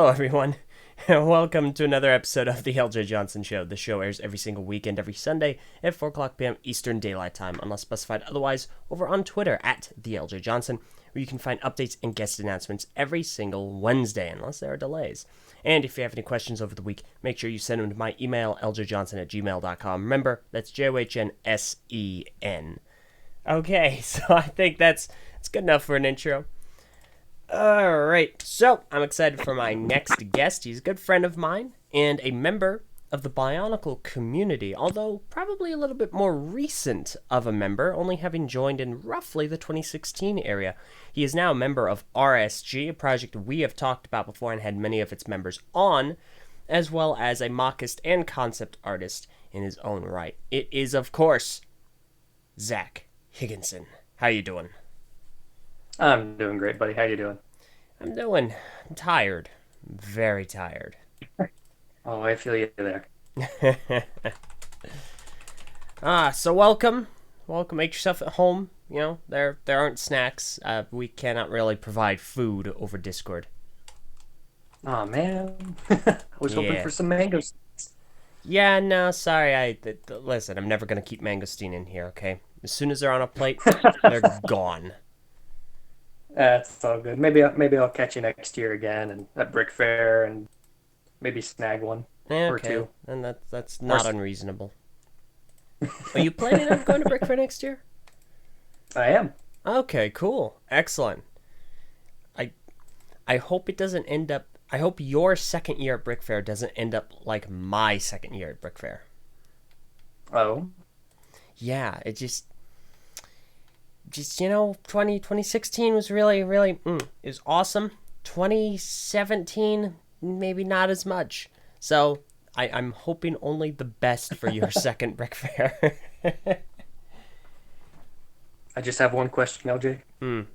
Hello, everyone, and welcome to another episode of the Eljay Johnsen Show. The show airs every single weekend, every Sunday at 4 o'clock p.m. Eastern Daylight Time, unless specified otherwise, over on Twitter at the Eljay Johnsen, where you can find updates and guest announcements every single Wednesday, unless there are delays. And if you have any questions over the week, make sure you send them to my email, eljayjohnsen@gmail.com. Remember, that's JOHNSEN. Okay, so I think that's good enough for an intro. Alright, so I'm excited for my next guest. He's a good friend of mine and a member of the Bionicle community, although probably a little bit more recent of a member, only having joined in roughly the 2016 area. He is now a member of RSG, a project we have talked about before and had many of its members on, as well as a mockist and concept artist in his own right. It is, of course, Zack Higginson. How you doing? I'm doing great, buddy. How you doing? I'm tired. Very tired. Oh, I feel you there. So welcome. Welcome. Make yourself at home. You know, there aren't snacks. We cannot really provide food over Discord. Oh man, I was hoping Yeah. for some mangoes. Yeah, no, sorry. Listen, I'm never going to keep mangosteen in here, okay? As soon as they're on a plate, they're gone. That's all good. Maybe I'll catch you next year again and at Brick Fair and maybe snag one or Okay, two. and that's Or not unreasonable. Are you planning on going to Brick Fair next year? I am. Okay, cool. Excellent. I I hope it doesn't end up. I hope your second year at Brick Fair doesn't end up like my second year at Brick Fair. Oh, Yeah, just 2016 was really it was awesome. 2017 maybe not as much. So I'm hoping only the best for your second Brick Fair. I just have one question, LJ.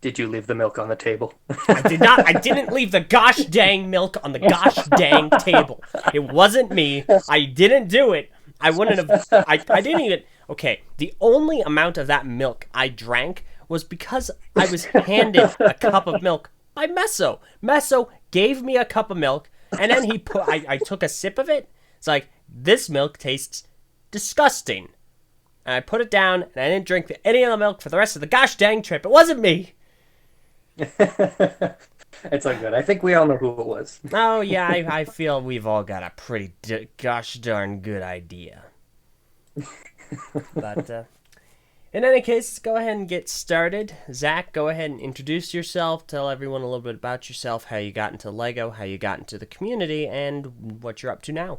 Did you leave the milk on the table? I did not. I didn't leave the gosh dang milk on the gosh dang table. It wasn't me. I didn't do it. I wouldn't have. I didn't even. Okay, the only amount of that milk I drank was because I was handed a cup of milk by Meso. Meso gave me a cup of milk, and then he put. I took a sip of it. It's like, this milk tastes disgusting. And I put it down, and I didn't drink any of the milk for the rest of the gosh dang trip. It wasn't me. It's all good. I think we all know who it was. Oh, yeah, I feel we've all got a pretty gosh darn good idea. But, in any case, go ahead and get started. Zach, go ahead and introduce yourself. Tell everyone a little bit about yourself, how you got into LEGO, how you got into the community, and what you're up to now.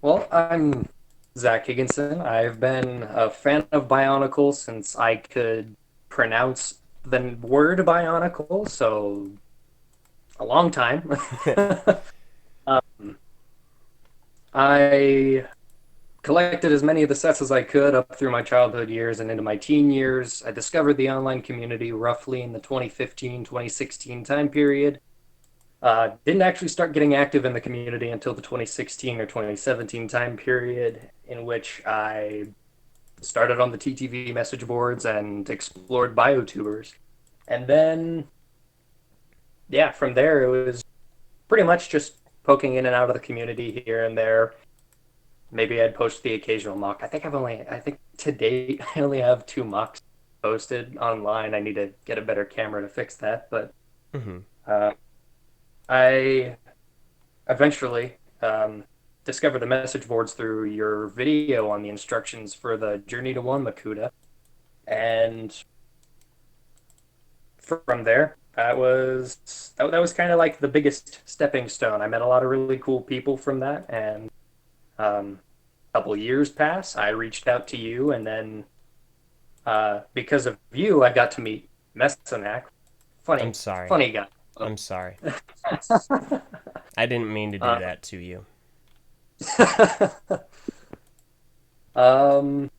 Well, I'm Zack Higginson. I've been a fan of Bionicle since I could pronounce the word Bionicle, so a long time. I collected as many of the sets as I could up through my childhood years and into my teen years. I discovered the online community roughly in the 2015, 2016 time period. Didn't actually start getting active in the community until the 2016 or 2017 time period, in which I started on the TTV message boards and explored biotubers. And then, yeah, from there it was pretty much just poking in and out of the community here and there. Maybe I'd post the occasional mock. I think to date, I only have 2 mocks posted online. I need to get a better camera to fix that. But Mm-hmm. uh, I eventually discovered the message boards through your video on the instructions for the Journey to One Makuta. And from there, that was kind of like the biggest stepping stone. I met a lot of really cool people from that, and a couple of years pass. I reached out to you, and then because of you, I got to meet Messanak. I'm Funny, sorry. funny guy. I'm sorry. I didn't mean to do Uh, that to you. um,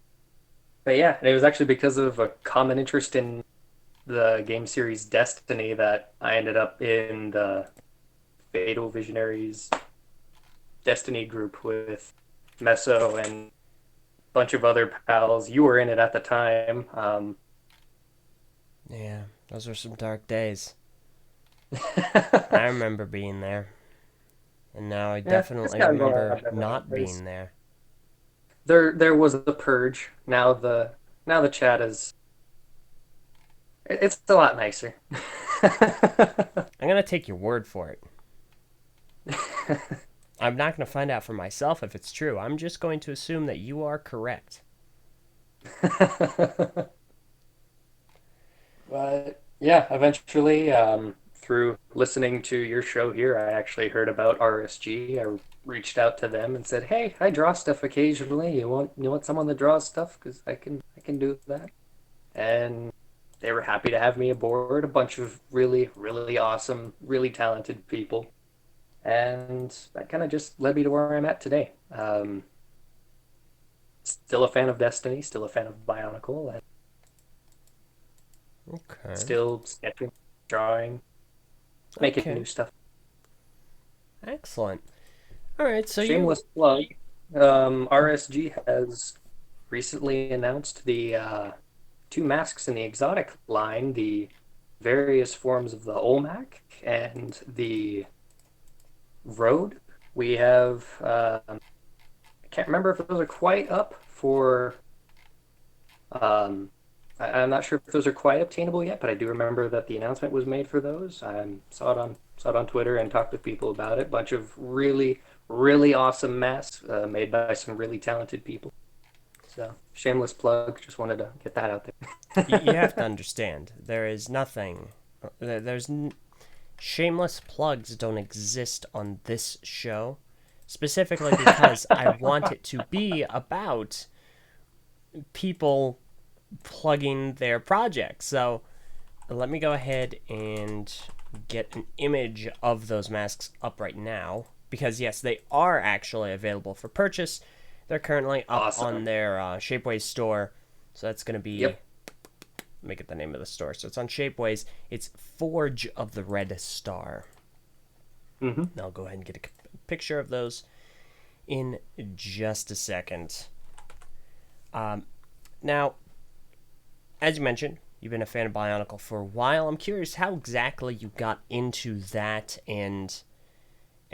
but yeah, it was actually because of a common interest in the game series Destiny that I ended up in the Fatal Visionaries Destiny group with Meso and a bunch of other pals. You were in it at the time. Yeah, those were some dark days. I remember being there, and now I Yeah, it's definitely gotten going on remember a bit not nowadays. being there. There was the purge. Now the chat is it's a lot nicer. I'm gonna take your word for it. I'm not gonna find out for myself if it's true. I'm just going to assume that you are correct. But yeah, eventually, through listening to your show here, I actually heard about RSG. I reached out to them and said, "Hey, I draw stuff occasionally. You want someone that draws stuff? Because I can do that." And they were happy to have me aboard. A bunch of really really awesome, really talented people, and that kind of just led me to where I'm at today. Still a fan of Destiny, still a fan of Bionicle, and Okay. still sketching, drawing, making Okay. new stuff. Excellent. All right. So you. Shameless plug. RSG has recently announced the two masks in the exotic line, the various forms of the Olmec and the Road. We have, I can't remember if those are quite up for, um, I'm not sure if those are quite obtainable yet, but I do remember that the announcement was made for those. I saw it on Twitter and talked with people about it. Bunch of really really awesome masks made by some really talented people. So shameless plug. Just wanted to get that out You have to there. understand. There is nothing. There's shameless plugs don't exist on this show, specifically because I want it to be about people plugging their projects. So let me go ahead and get an image of those masks up right now. Because, yes, they are actually available for purchase. They're currently up on Awesome. their Shapeways store. So that's going to be, Yep. make it the name of the store. So it's on Shapeways. It's Forge of the Red Star. Hmm. And I'll go ahead and get a picture of those in just a second. Now, as you mentioned, you've been a fan of Bionicle for a while. I'm curious how exactly you got into that and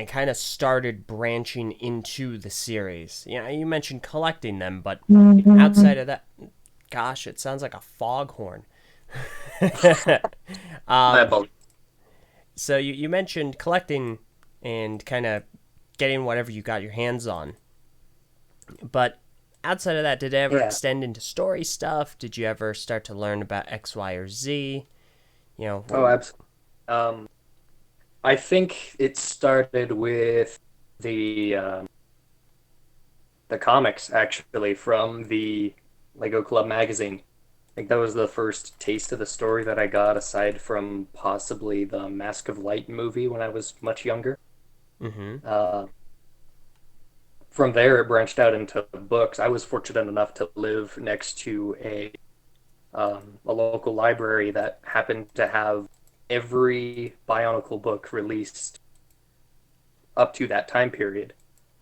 kind of started branching into the series. Yeah, you mentioned collecting them, but outside of that, gosh, it sounds like a foghorn. My um, apologies. so you mentioned collecting and kind of getting whatever you got your hands on, but outside of that, did it ever Yeah. extend into story stuff? Did you ever start to learn about X, Y, or Z? You know, Oh, absolutely. Um, I think it started with the um, the comics actually from the Lego Club magazine. I think that was the first taste of the story that I got, aside from possibly the Mask of Light movie when I was much younger. mm-hmm. Uh, from there, it branched out into books. I was fortunate enough to live next to a local library that happened to have every Bionicle book released up to that time period.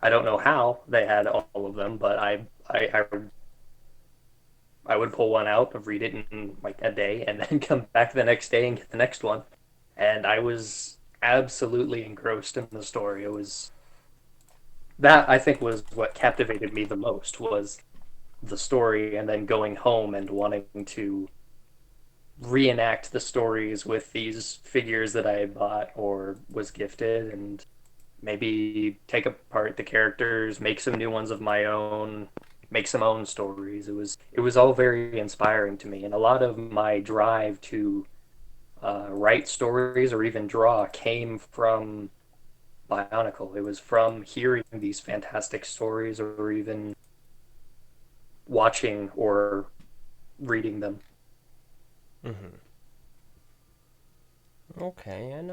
I don't know how they had all of them, but I would pull one out and read it in like a day, and then come back the next day and get the next one. And I was absolutely engrossed in the story. It was that I think was what captivated me the most was the story, and then going home and wanting to reenact the stories with these figures that I had bought or was gifted, and maybe take apart the characters, make some new ones of my own, make some own stories. It was all very inspiring to me, and a lot of my drive to write stories or even draw came from Bionicle. It was from hearing these fantastic stories or even watching or reading them. Mm-hmm. Okay, and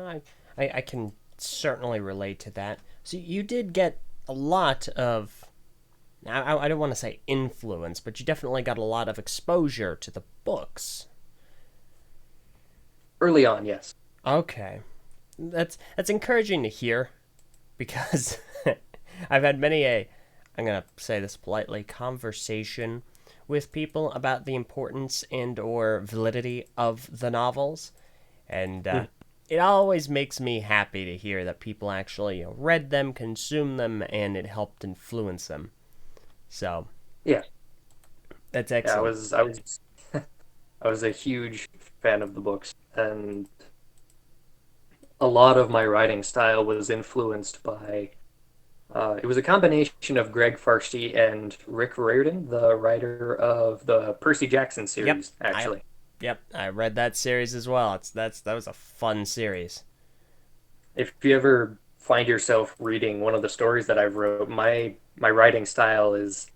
I can certainly relate to that. So you did get a lot of, I don't want to say influence, but you definitely got a lot of exposure to the books. Early on, yes. Okay, that's encouraging to hear because I've had many a, I'm gonna say this politely, conversation with people about the importance and or validity of the novels, and Hmm. it always makes me happy to hear that people actually read them, consumed them, and it helped influence them. So Yeah, that's yeah. excellent. I was a huge fan of the books, and a lot of my writing style was influenced by. It was a combination of Greg Farsty and Rick Riordan, the writer of the Percy Jackson Yep, series, I actually. yep I read that series as well. That was a fun series. If you ever find yourself reading one of the stories that I've wrote, my writing style is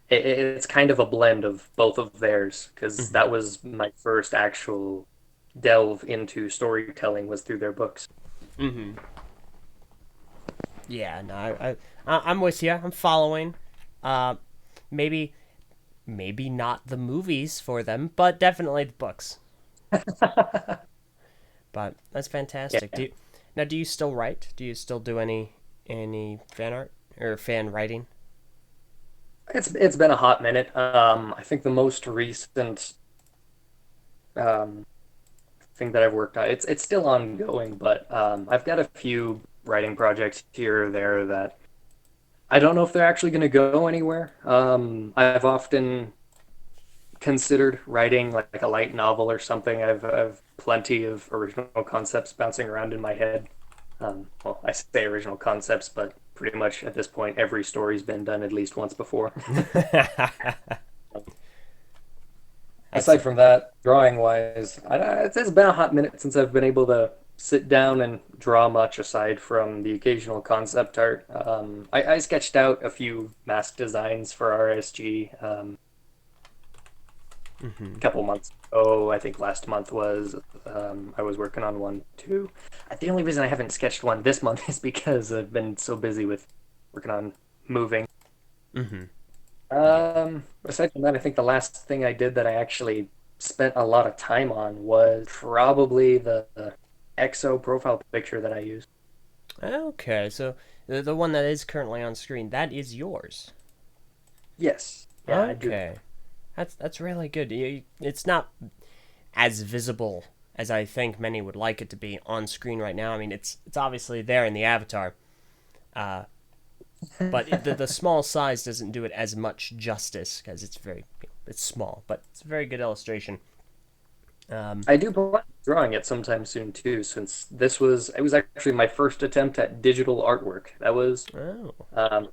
it's kind of a blend of both of theirs because Hmm. that was my first actual delve into storytelling was through their books. Hmm. Yeah, no, I'm with you. I'm following. Uh, maybe maybe not the movies for them, but definitely the books. But that's fantastic. Yeah, Do you still write? Do you still do any fan art or fan writing? it's been a hot minute. I think the most recent um, thing that I've worked on it's still ongoing, but I've got a few writing projects here or there that I don't know if they're actually going to go anywhere. I've often considered writing like a light novel or something. I've plenty of original concepts bouncing around in my head. Well, I say original concepts, but pretty much at this point, every story's been done at least once before. Aside Excellent. from that, drawing wise, it's been a hot minute since I've been able to sit down and draw much aside from the occasional concept art. I sketched out a few mask designs for RSG Hmm. a couple months ago. I think last month was I was working on one too. The only reason I haven't sketched one this month is because I've been so busy with working on moving. Hmm. Yeah. Aside from that, I think the last thing I did that I actually spent a lot of time on was probably the EXO profile picture that I used. Okay, so the one that is currently on screen, that is yours. Yes, yeah, I do. Okay. That's really good. It's not as visible as I think many would like it to be on screen right now. I mean, it's obviously there in the avatar, uh, but the small size doesn't do it as much justice because it's small, but it's a very good illustration. Um, I do plan on drawing it sometime soon too, since it was actually my first attempt at digital artwork. oh. Um,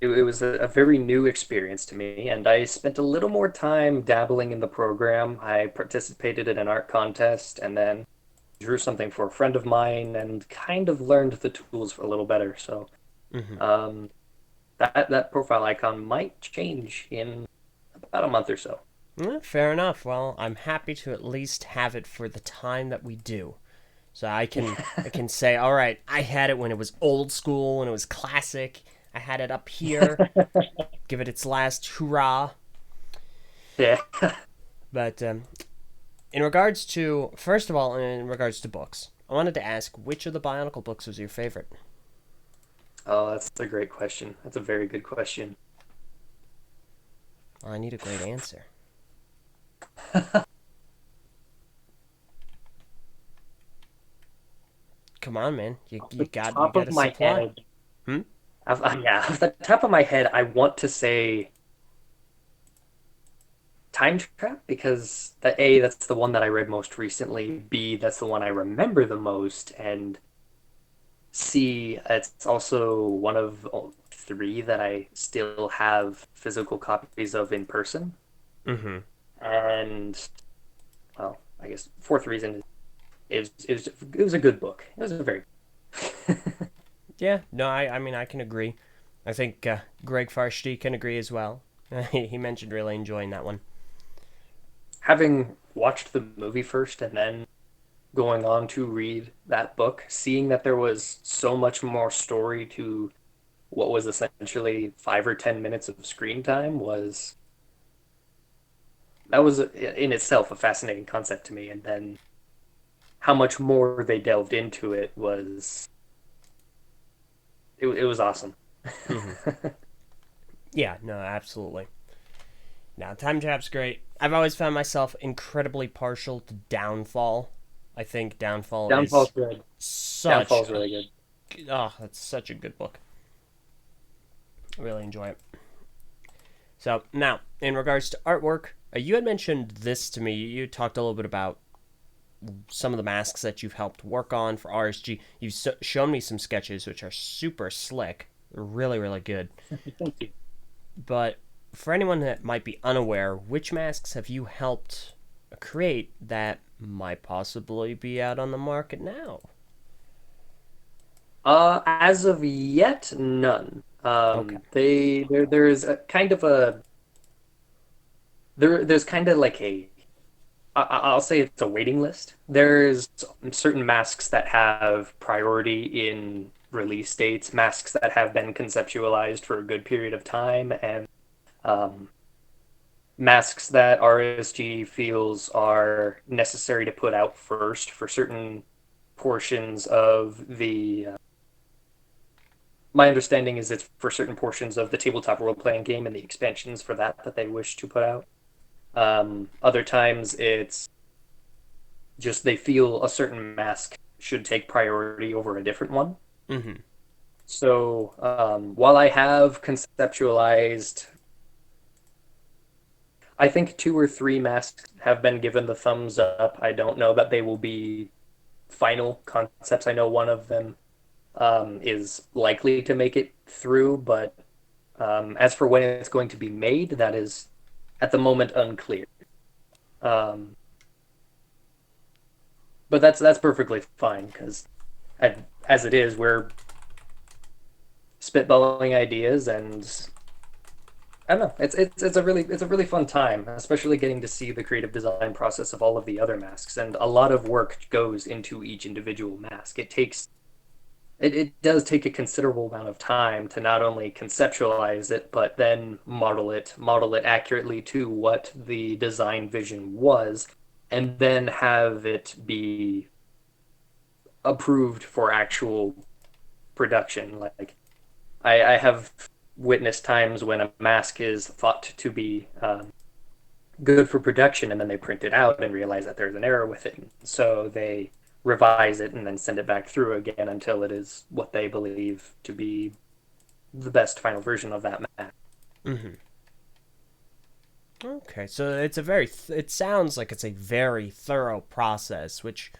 it was a very new experience to me, and I spent a little more time dabbling in the program. I participated in an art contest and then drew something for a friend of mine and kind of learned the tools a little better. So Hmm. um, that profile icon might change in about a month or so. Fair enough. Well, I'm happy to at least have it for the time that we do. So I can say, all right, I had it when it was old school, when it was classic. I had it up here, give it its last hurrah. Yeah. But in regards to, first of all, in regards to books, I wanted to ask which of the Bionicle books was your favorite? Oh, that's a great question. That's a very good question. Well, I need a great answer. Come on, man. Off You the got you top got of to my supply. head, Hmm. yeah, off the top of my head, I want to say Time Trap because that's the one that I read most recently. B, that's the one I remember the most, and C, it's also one of three that I still have physical copies of in person. Mm-hmm. And well, I guess fourth reason is it was a good book. It was a very Yeah. No, I mean I can agree. I think Greg Farshti can agree as well. He mentioned really enjoying that one. having watched the movie first and then going on to read that book, seeing that there was so much more story to what was essentially 5 or 10 minutes of screen time was that was in itself a fascinating concept to me. And then how much more they delved into it was it was awesome. Mm-hmm. Yeah. No, absolutely. Now, Time Trap's great. I've always found myself incredibly partial to Downfall. I think Downfall Downfall's is good. such Downfall's really good. that's such a good book. I really enjoy it. So now, in regards to artwork, you had mentioned this to me. You talked a little bit about some of the masks that you've helped work on for RSG. You've shown me some sketches, which are super slick. They're really, really good. Thank you. But for anyone that might be unaware, which masks have you helped create that might possibly be out on the market now? As of yet, none. Okay. There's a kind of a there's kind of like I'll say it's a waiting list. There's certain masks that have priority in release dates, masks that have been conceptualized for a good period of time, and um, masks that RSG feels are necessary to put out first for certain portions of the. My understanding is it's for certain portions of the tabletop role playing game and the expansions for that they wish to put out. Other times it's just they feel a certain mask should take priority over a different one. Mm-hmm. So while I have conceptualized, I think two or three masks have been given the thumbs up. I don't know that they will be final concepts. I know one of them is likely to make it through, but as for when it's going to be made, that is at the moment unclear. Um, but that's perfectly fine because as it is, we're spitballing ideas, and I don't know. It's a really fun time, especially getting to see the creative design process of all of the other masks, and a lot of work goes into each individual mask. It does take a considerable amount of time to not only conceptualize it, but then model it accurately to what the design vision was, and then have it be approved for actual production. Like I have witnessed times when a mask is thought to be good for production, and then they print it out and realize that there's an error with it. So they revise it and then send it back through again until it is what they believe to be the best final version of that mask. Mm-hmm. Okay, so it's a very. It sounds like it's a very thorough process, which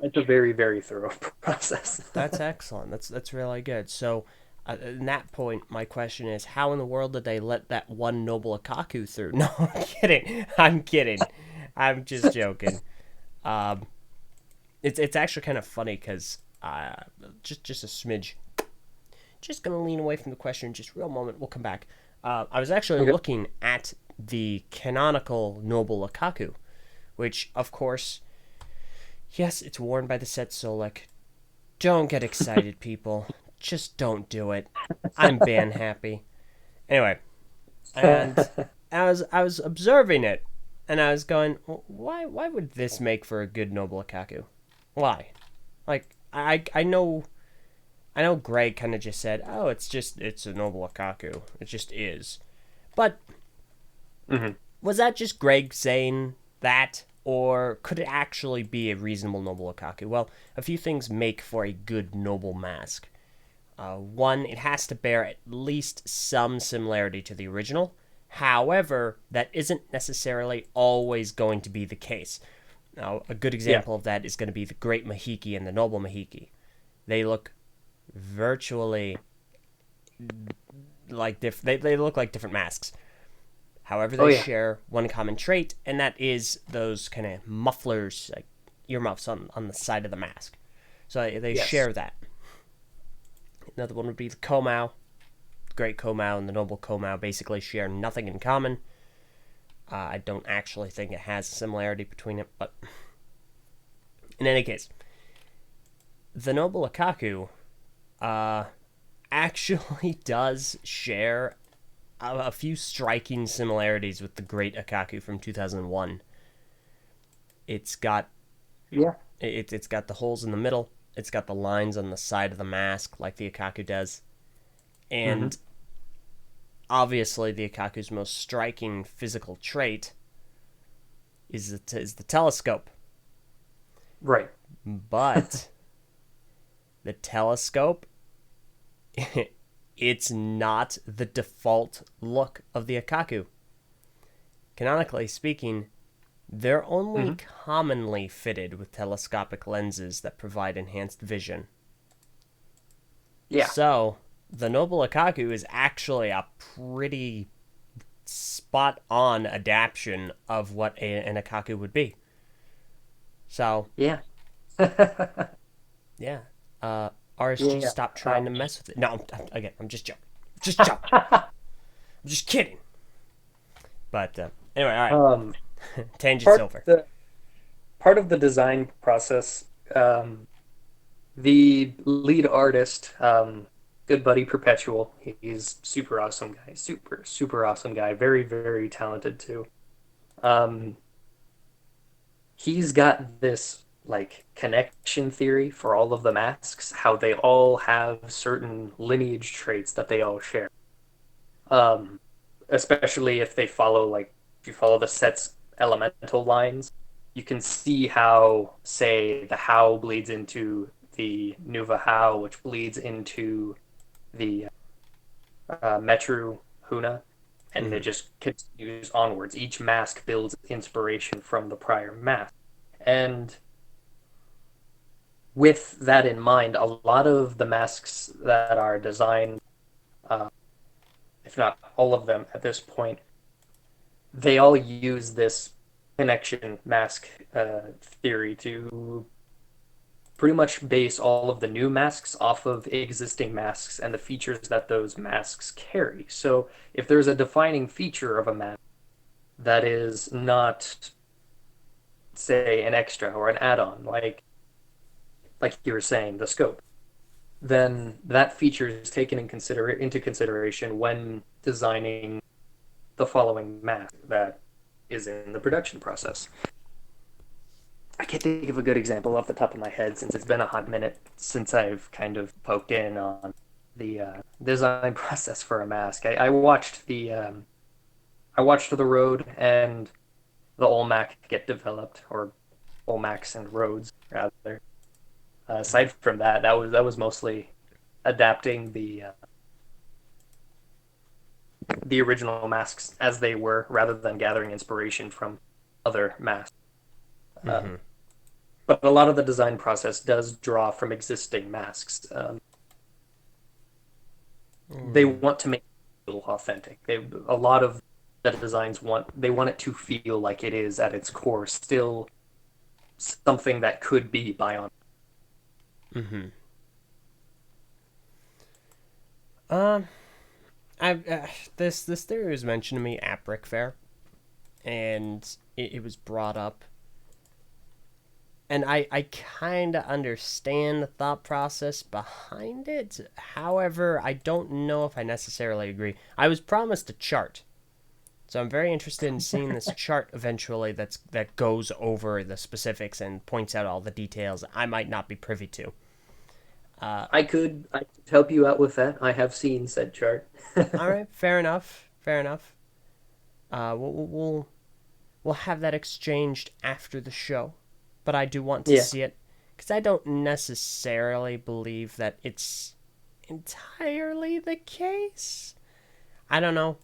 It's a very, very thorough process. that's excellent. That's really good. So, at that point, my question is, how in the world did they let that one noble Akaku through? No, I'm kidding. I'm kidding. I'm just joking. Um, it's actually kind of funny because just a smidge. Just gonna lean away from the question just real moment. We'll come back. I was actually Okay. looking at the canonical noble Akaku, which of course, yes, it's worn by the set Solek. Don't get excited, people. Just don't do it. I'm ban happy. Anyway, and I was observing it, and I was going, why would this make for a good noble Akaku? Why? Like I know Greg kind of just said, oh, it's a noble Akaku. It just is. But hmm was that just Greg saying that, or could it actually be a reasonable noble Akaku? Well, a few things make for a good noble mask. One, it has to bear at least some similarity to the original. However, that isn't necessarily always going to be the case. Now, a good Yeah. example of that is going to be the Great Mahiki and the Noble Mahiki. They look virtually like they look like different masks. However, Oh they yeah. share one common trait, and that is those kind of mufflers, like earmuffs on the side of the mask. So they Yes. share that. Another one would be the Komau. The Great Komau and the Noble Komau basically share nothing in common. I don't actually think it has a similarity between it, but in any case, the Noble Akaku uh, actually does share a few striking similarities with the Great Akaku from 2001. It's got Yeah. it's got the holes in the middle. It's got the lines on the side of the mask like the Akaku does, hmm and obviously the Akaku's most striking physical trait is the telescope. Right. But the telescope, it's not the default look of the Akaku. Canonically speaking, they're only Hmm. commonly fitted with telescopic lenses that provide enhanced vision. Yeah. So, the Noble Akaku is actually a pretty spot on adaptation of what an Akaku would be. So, Yeah. yeah. RSG, Yeah. stop trying to mess with it. No, again, I'm just joking. Just joking. I'm just kidding. But anyway, all right. um, Tangent's part over. the part of the design process, the lead artist, good buddy Perpetual, he's super awesome guy, super awesome guy, very very talented too. Um, he's got this like connection theory for all of the masks, how they all have certain lineage traits that they all share. Um, Especially if they follow like if you follow the set's elemental lines, you can see how, say, the How bleeds into the Nuva How, which bleeds into the Metru Huna, and it Mm-hmm. just continues onwards. Each mask builds inspiration from the prior mask. And with that in mind, a lot of the masks that are designed, uh, if not all of them at this point, they all use this connection mask theory to pretty much base all of the new masks off of existing masks and the features that those masks carry. So if there's a defining feature of a mask that is not, say, an extra or an add-on, like you were saying, the scope, then that feature is taken into consideration when designing the following mask that is in the production process. I can't think of a good example off the top of my head since it's been a hot minute since I've kind of poked in on the design process for a mask. I watched the road and the Olmec get developed, or Olmecs and roads rather. Aside from that, that was mostly adapting the original masks as they were, rather than gathering inspiration from other masks. Mm-hmm. But a lot of the design process does draw from existing masks. They Mm-hmm. want to make it feel authentic. A lot of the designs want it to feel like it is at its core still something that could be Bionic. Mm-hmm. Um, I this theory was mentioned to me at Brick Fair, and it was brought up, and I kind of understand the thought process behind it. However, I don't know if I necessarily agree. I was promised a chart, so I'm very interested in seeing this chart eventually. That goes over the specifics and points out all the details I might not be privy to. Uh, I could help you out with that. I have seen said chart. all right, fair enough. Fair enough. We'll have that exchanged after the show, but I do want to Yeah. see it because I don't necessarily believe that it's entirely the case. I don't know.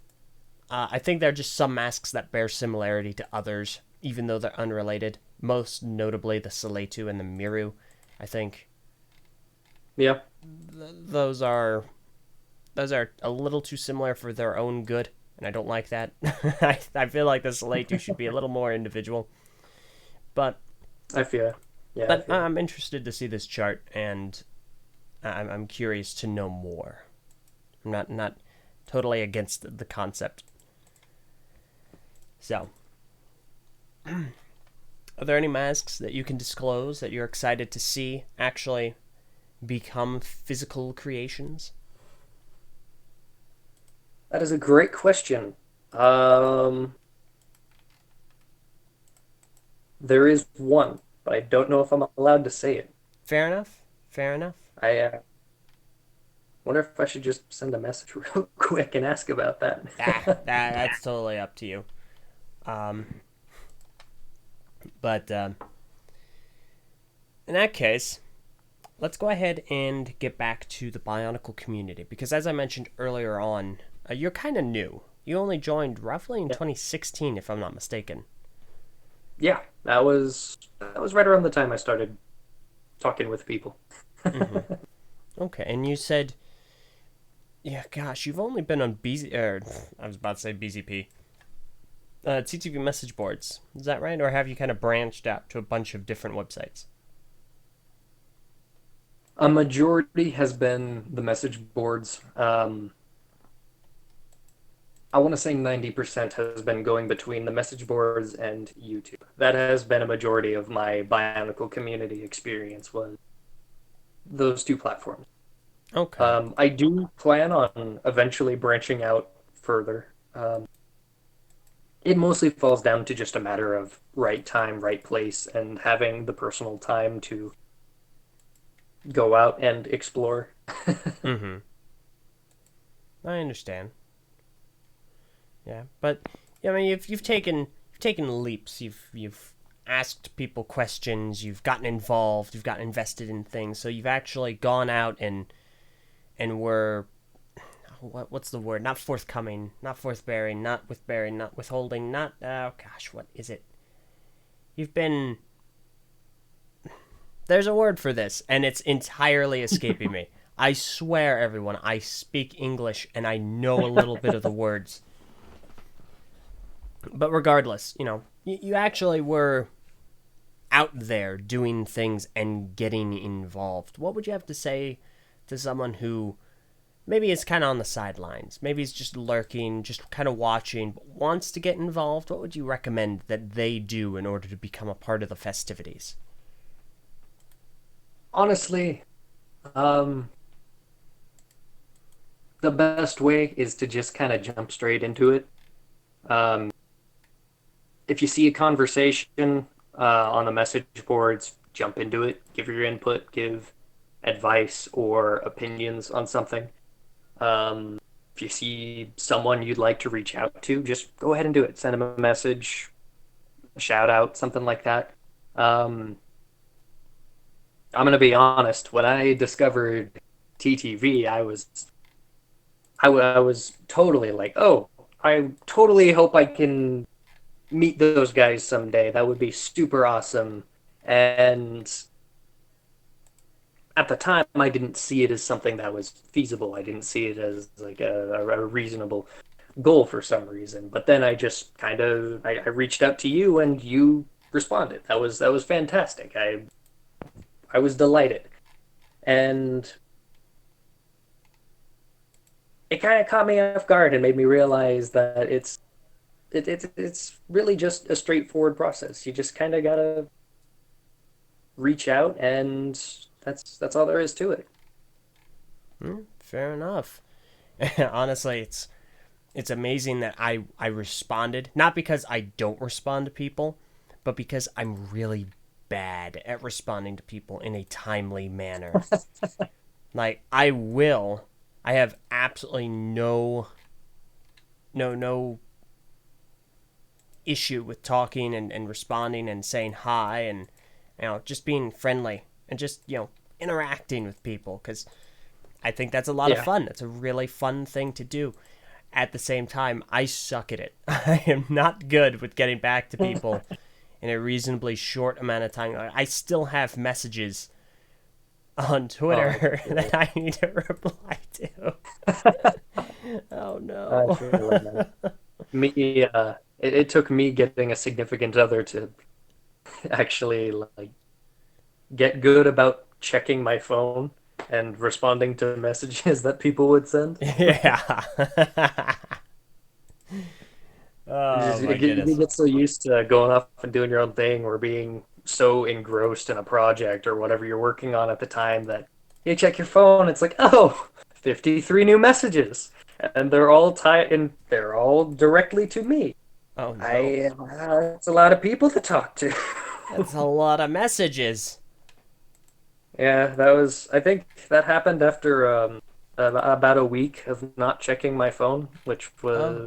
I think there are just some masks that bear similarity to others, even though they're unrelated. Most notably, the Saletu and the Miru. I think Yeah. those are a little too similar for their own good, and I don't like that. I feel like the Saletu should be a little more individual. But I feel. Yeah, I but feel. I'm interested to see this chart, and I'm curious to know more. I'm not totally against the concept. So, are there any masks that you can disclose that you're excited to see actually become physical creations? That is a great question. Um, there is one, but I don't know if I'm allowed to say it. Fair enough. Fair enough. I wonder if I should just send a message real quick and ask about That's that. totally up to you. Um, but In that case, let's go ahead and get back to the Bionicle community because, as I mentioned earlier on, you're kind of new. You only joined roughly in Yeah, 2016, if I'm not mistaken. yeah, that was right around the time I started talking with people. Mm-hmm. Okay, and you said, yeah, gosh, you've only been on I was about to say BZP, TTV message boards. Is that right, or have you kind of branched out to a bunch of different websites? A majority has been the message boards. I want to say 90% has been going between the message boards and YouTube. That has been a majority of my Bionicle community experience was those two platforms. Okay. I do plan on eventually branching out further. It mostly falls down to just a matter of right time, right place, and having the personal time to go out and explore. Mm-hmm. I understand. Yeah, but yeah, I mean, you've taken leaps. You've asked people questions. You've gotten involved. You've gotten invested in things. So you've actually gone out and were what's the word? Not forthcoming, not forthbearing, not withbearing, not withholding, not oh gosh, what is it? You've been there's a word for this, and it's entirely escaping me. I swear, everyone, I speak English and I know a little bit of the words. But regardless, you actually were out there doing things and getting involved. What would you have to say to someone who maybe is kind of on the sidelines, maybe is just lurking, just kind of watching, but wants to get involved? What would you recommend that they do in order to become a part of the festivities? Honestly, um, the best way is to just kind of jump straight into it. Um, if you see a conversation on the message boards, jump into it, give your input, give advice or opinions on something. Um, if you see someone you'd like to reach out to, just go ahead and do it. Send them a message, a shout out, something like that. Um, I'm gonna be honest. When I discovered TTV, I was totally like, oh, I totally hope I can meet those guys someday. That would be super awesome. And at the time, I didn't see it as something that was feasible. I didn't see it as like a reasonable goal for some reason. But then I just kind of I reached out to you and you responded. That was fantastic. I was delighted. And it kind of caught me off guard and made me realize that it's really just a straightforward process. You just kind of gotta reach out, and that's all there is to it. Fair enough. Honestly, it's amazing that I responded, not because I don't respond to people, but because I'm really bad at responding to people in a timely manner. Like I have absolutely no issue with talking and responding and saying hi and just being friendly and just interacting with people because I think that's a lot of Yeah. fun. It's a really fun thing to do. At the same time, I suck at it. I am not good with getting back to people in a reasonably short amount of time. I still have messages on Oh, I Twitter feel that it. I need to reply to. Oh I no. feel it, man. It took me getting a significant other to actually like get good about checking my phone and responding to messages that people would send. Yeah. Oh my You goodness. get so used to going off and doing your own thing or being so engrossed in a project or whatever you're working on at the time that you check your phone, it's like, oh, 53 new messages. And they're all tied and they're all directly to me. Oh no. It's a lot of people to talk to. That's a lot of messages. Yeah, I think that happened after about a week of not checking my phone, which Oh.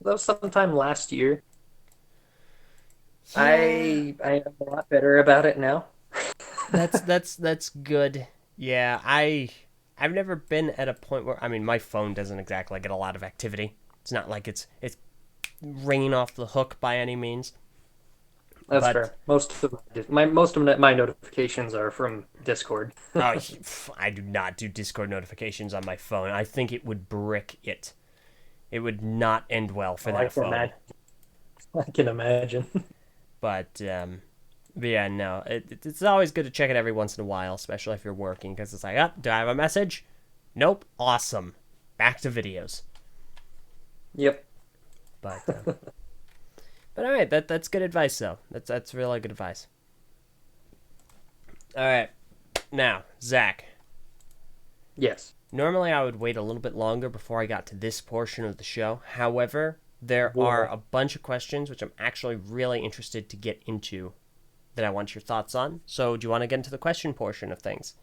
that was sometime last year. Yeah. I am a lot better about it now. That's good. Yeah, I've never been at a point where, I mean, my phone doesn't exactly get a lot of activity. It's not like it's ringing off the hook by any means. That's But fair. Most of my notifications are from Discord. oh, I do not do Discord notifications on my phone. I think it would brick it. It would not end well for Oh, I that can phone. imagine. I can imagine. But yeah, no, it's always good to check it every once in a while, especially if you're working, because it's like, oh, do I have a message? Nope. Awesome. Back to videos. Yep. But but all right, that's good advice though. That's really good advice. All right, now Zach. Yes. Normally I would wait a little bit longer before I got to this portion of the show. However, there are Boy. a bunch of questions which I'm actually really interested to get into that I want your thoughts on. So, do you want to get into the question portion of things?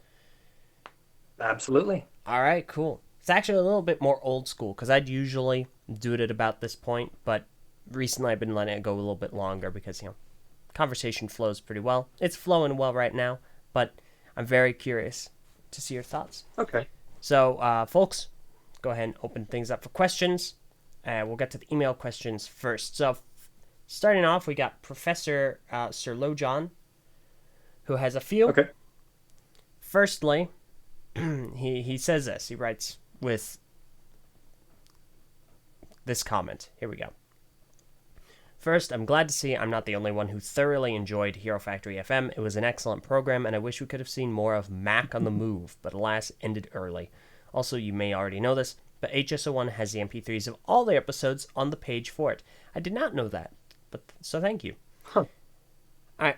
Absolutely. All right, cool. It's actually a little bit more old school because I'd usually do it at about this point, but recently I've been letting it go a little bit longer because, conversation flows pretty well. It's flowing well right now, but I'm very curious to see your thoughts. Okay. So, folks, go ahead and open things up for questions. We'll get to the email questions first. So, starting off, we got Professor Sir Lojon, who has a few. Okay. Firstly, he says this. He writes with this comment. Here we go. First, I'm glad to see I'm not the only one who thoroughly enjoyed Hero Factory FM. It was an excellent program, and I wish we could have seen more of Mac on the Move, but alas, ended early. Also, you may already know this, but HSO1 has the MP3s of all the episodes on the page for it. I did not know that, but so thank you. Huh. Alright,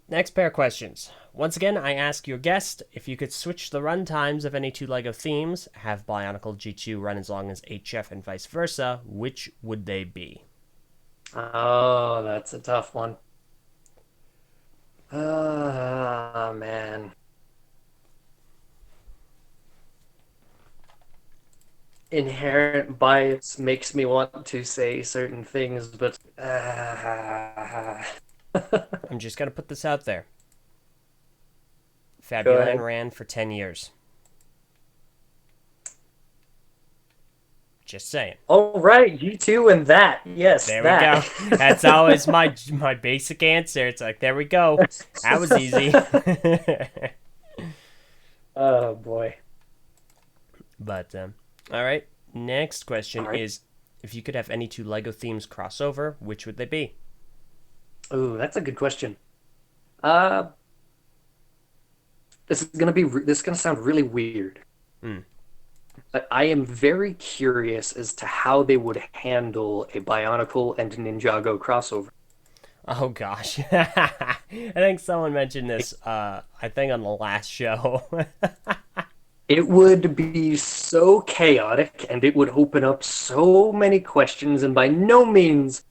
next pair of questions. Once again, I ask your guest if you could switch the run times of any two LEGO themes, have Bionicle G2 run as long as HF and vice versa, which would they be? Oh, that's a tough one. Man. Inherent bias makes me want to say certain things, but I'm just going to put this out there. Go Fabuland ahead. ran for 10 years. Just saying. All right, you two and that. Yes, There we go. that. That's always my basic answer. It's like, there we go. That was easy. Oh boy. But, all right. Next question All right. is, if you could have any two LEGO themes crossover, which would they be? Ooh, that's a good question. Uh, this is gonna sound really weird, Hmm. but I am very curious as to how they would handle a Bionicle and Ninjago crossover. Oh, gosh. I think someone mentioned this, I think on the last show. It would be so chaotic and it would open up so many questions, and by no means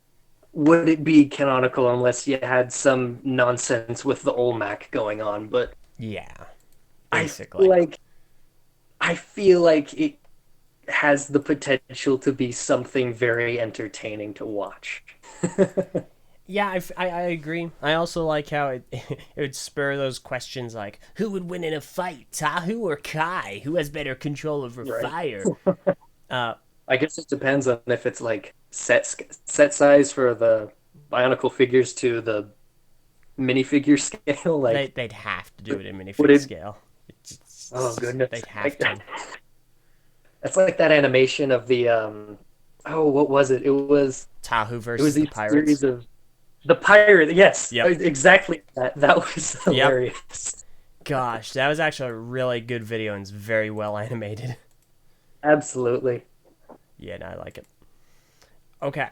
would it be canonical unless you had some nonsense with the Olmec going on. But Yeah, I basically. feel like I feel like it has the potential to be something very entertaining to watch. Yeah, I agree. I also like how it would spur those questions like, who would win in a fight, Tahu or Kai? Who has better control over Right. fire? Uh, I guess it depends on if it's like set size for the Bionicle figures to the minifigure scale. Like, they'd have to do it in would minifig it? scale. Oh They'd goodness! have Like to. that's like that animation of the Oh, what was it? Tahu It was versus the these pirates. series of the pirate. Yes, Yep. exactly. That was Yep. hilarious. Gosh, that was actually a really good video and it's very well animated. Absolutely. Yeah, no, I like it. Okay,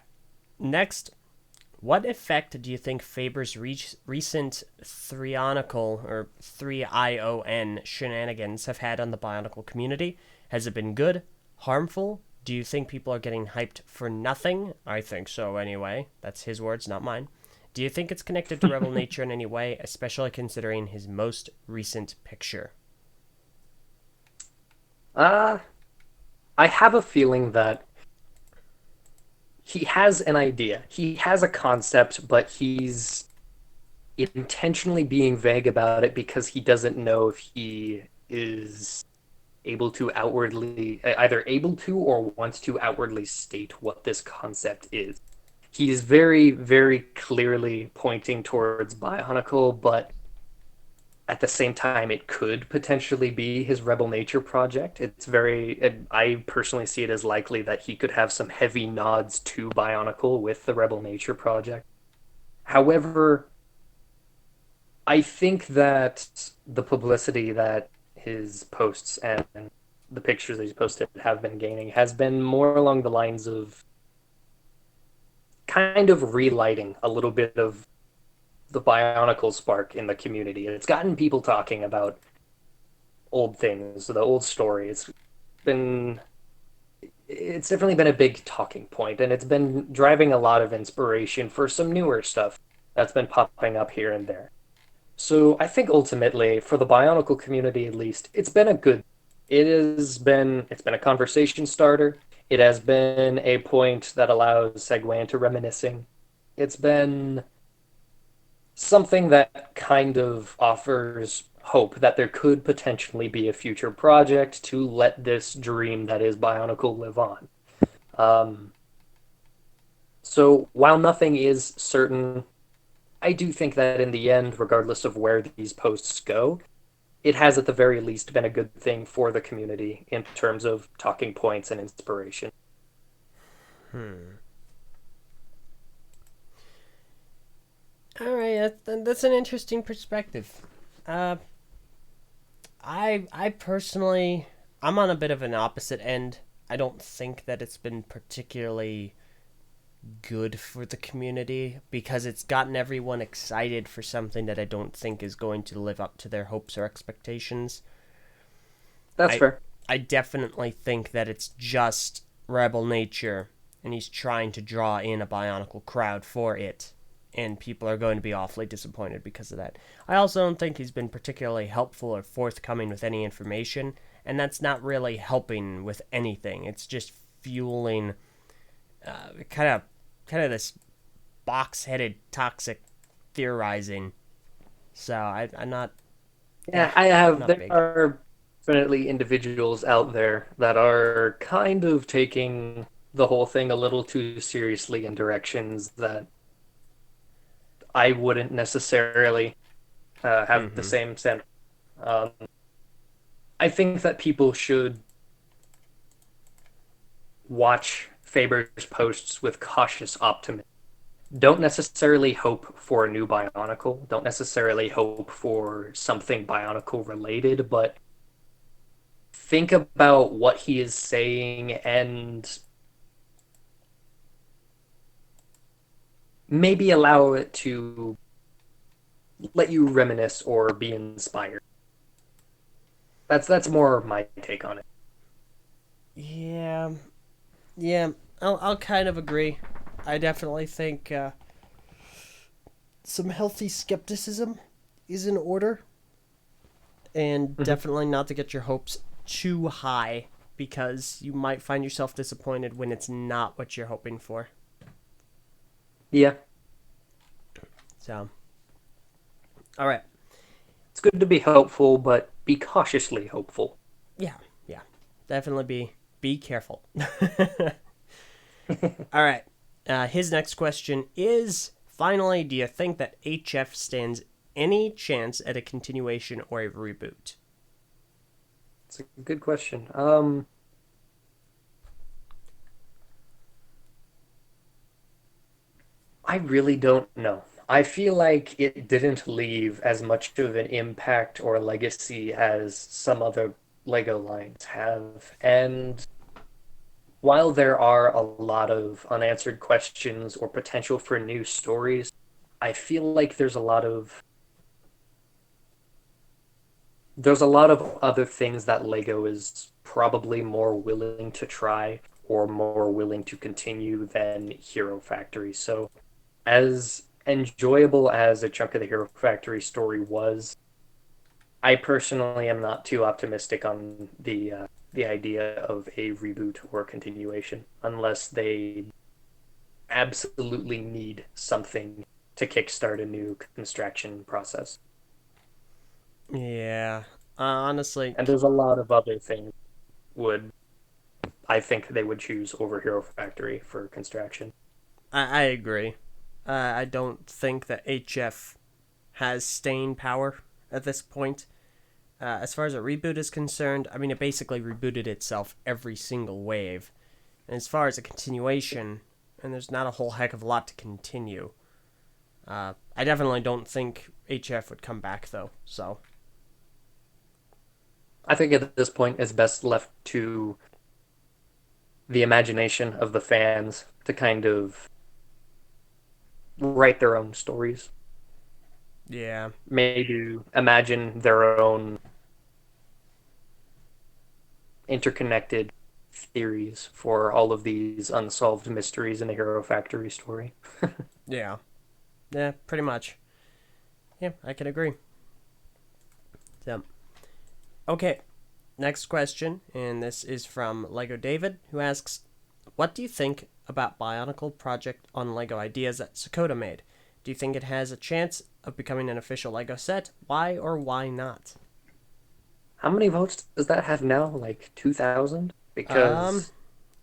next, what effect do you think Faber's recent Threonicle or 3ION shenanigans have had on the Bionicle community? Has it been good? Harmful? Do you think people are getting hyped for nothing? I think so, anyway. That's his words, not mine. Do you think it's connected to Rebel Nature in any way, especially considering his most recent picture? Uh, I have a feeling that he has an idea. He has a concept, but intentionally being vague about it because he doesn't know if he is able to outwardly, either able to or wants to outwardly state what this concept is. He is very, very clearly pointing towards Bionicle, but at the same time, it could potentially be his Rebel Nature project. I personally see it as likely that he could have some heavy nods to Bionicle with the Rebel Nature project. However, I think that the publicity that his posts and the pictures that he's posted have been gaining has been more along the lines of kind of relighting a little bit of the Bionicle spark in the community. It's gotten people talking about old things, the old story. Been it's definitely been a big talking point, and it's been driving a lot of inspiration for some newer stuff that's been popping up here and there. So I think ultimately, for the Bionicle community at least, it's been a conversation starter. It has been a point that allows segue into reminiscing. It's been something that kind of offers hope that there could potentially be a future project to let this dream that is Bionicle live on. Um, so while nothing is certain, I do think that in the end, regardless of where these posts go, it has at the very least been a good thing for the community in terms of talking points and inspiration. Hmm. All right, that's an interesting perspective. Uh, I personally, I'm on a bit of an opposite end. I don't think that it's been particularly good for the community because it's gotten everyone excited for something that I don't think is going to live up to their hopes or expectations. That's I fair. I definitely think that it's just Rebel Nature and he's trying to draw in a Bionicle crowd for it. And people are going to be awfully disappointed because of that. I also don't think he's been particularly helpful or forthcoming with any information, and that's not really helping with anything. It's just fueling kind of this box-headed toxic theorizing. So I'm not Yeah, I have. not There big. are definitely individuals out there that are kind of taking the whole thing a little too seriously in directions that I wouldn't necessarily have the Mm-hmm. same sense. Um, I think that people should watch Faber's posts with cautious optimism. Don't necessarily hope for a new Bionicle. Don't necessarily hope for something Bionicle related, but think about what he is saying and maybe allow it to let you reminisce or be inspired. That's more my take on it. Yeah, yeah. I'll kind of agree. I definitely think some healthy skepticism is in order, and Mm-hmm. definitely not to get your hopes too high because you might find yourself disappointed when it's not what you're hoping for. Yeah, So, all right. it's good to be hopeful, but be cautiously hopeful. Yeah, yeah. Definitely be careful. All right. His next question is finally, do you think that HF stands any chance at a continuation or a reboot? It's a good question. I really don't know. I feel like it didn't leave as much of an impact or legacy as some other Lego lines have. And while there are a lot of unanswered questions or potential for new stories, I feel like there's a lot of other things that Lego is probably more willing to try or more willing to continue than Hero Factory. So as enjoyable as a Chunk of the Hero Factory story was, I personally am not too optimistic on the idea of a reboot or continuation unless they absolutely need something to kickstart a new construction process. Yeah. Honestly, And there's a lot of other things would I think they would choose over Hero Factory for construction. I agree. I don't think that HF has staying power at this point. As far as a reboot is concerned, I mean, it basically rebooted itself every single wave. And as far as a continuation, and there's not a whole heck of a lot to continue. I definitely don't think HF would come back, though, so. I think at this point it's best left to the imagination of the fans to kind of write their own stories. Yeah. Maybe imagine their own interconnected theories for all of these unsolved mysteries in the Hero Factory story. Yeah. Yeah, pretty much. Yeah, I can agree. So, okay, next question, and this is from Lego David, who asks, "What do you think about Bionicle project on Lego Ideas that Sakota made? Do you think it has a chance of becoming an official Lego set? Why or why not?" How many votes does that have now? Like 2,000? Um, Because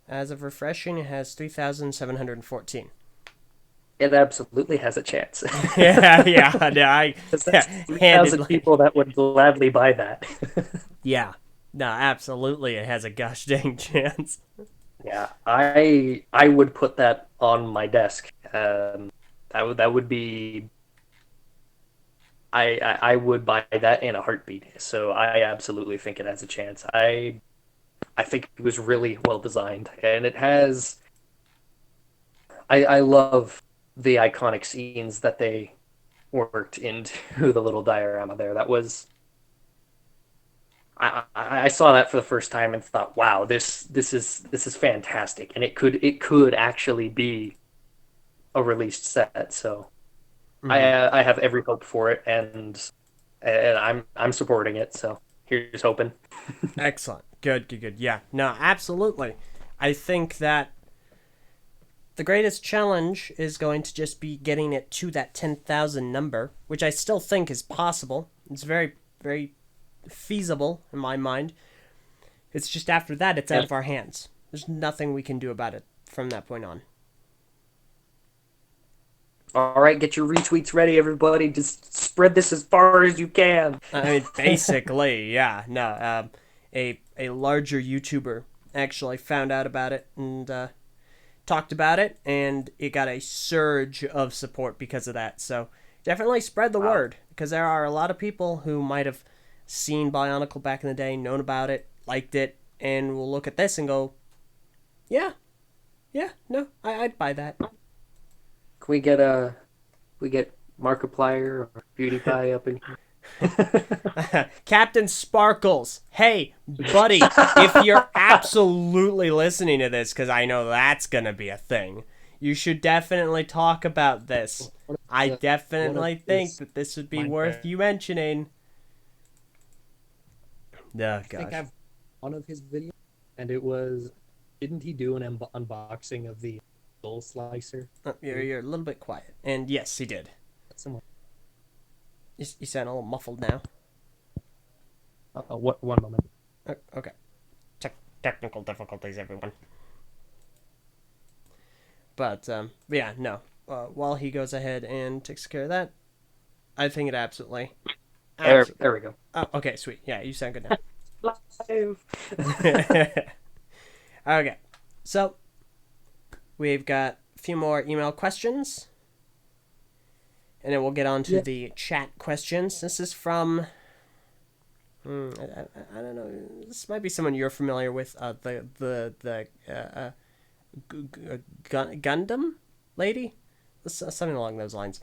as of refreshing, it has 3,714. it absolutely has a chance. Yeah, yeah, no, I Because that's yeah, 3,000 handedly. people that would gladly buy that. Yeah, no, absolutely, it has a gosh dang chance. Yeah, I would put that on my desk. That would be I would buy that in a heartbeat. So I absolutely think it has a chance. I think it was really well designed, and it has. I love the iconic scenes that they worked into the little diorama there. That was I saw that for the first time and thought, wow, this is fantastic, and it could actually be a released set. So Hmm. I have every hope for it, and I'm supporting it. So here's hoping. Excellent. Good, good, good. Yeah, no, absolutely. I think that the greatest challenge is going to just be getting it to that 10,000 number, which I still think is possible. It's very, very feasible in my mind. It's just after that, it's out Yeah. of our hands. There's nothing we can do about it from that point on. All right, get your retweets ready, everybody. Just spread this as far as you can. I mean, basically, yeah. No, a larger YouTuber actually found out about it and talked about it, and it got a surge of support because of that. So definitely spread the Wow. word because there are a lot of people who might have seen Bionicle back in the day, known about it, liked it, and will look at this and go, "Yeah, yeah, no, I'd buy that." Can we get Markiplier or Beauty Pie up in here? Captain Sparkles, hey, buddy, if you're absolutely listening to this, because I know that's gonna be a thing, you should definitely talk about this. I One of definitely think his that this would be worth Minecraft. you mentioning. Oh I think gosh. I've one of his videos, and it was, didn't he do an unboxing of the Soul Slicer? Oh, you're a little bit quiet. And yes, he did. Someone, You sound a little muffled now. what one moment? Okay. Technical difficulties, everyone. But yeah, no. While he goes ahead and takes care of that, I think it absolutely, absolutely. There we go. Oh, okay, sweet. Yeah, you sound good now. Live. Okay, so we've got a few more email questions, and then we'll get on to Yeah. the chat questions. This is from. I don't know. This might be someone you're familiar with. Gundam lady, something along those lines.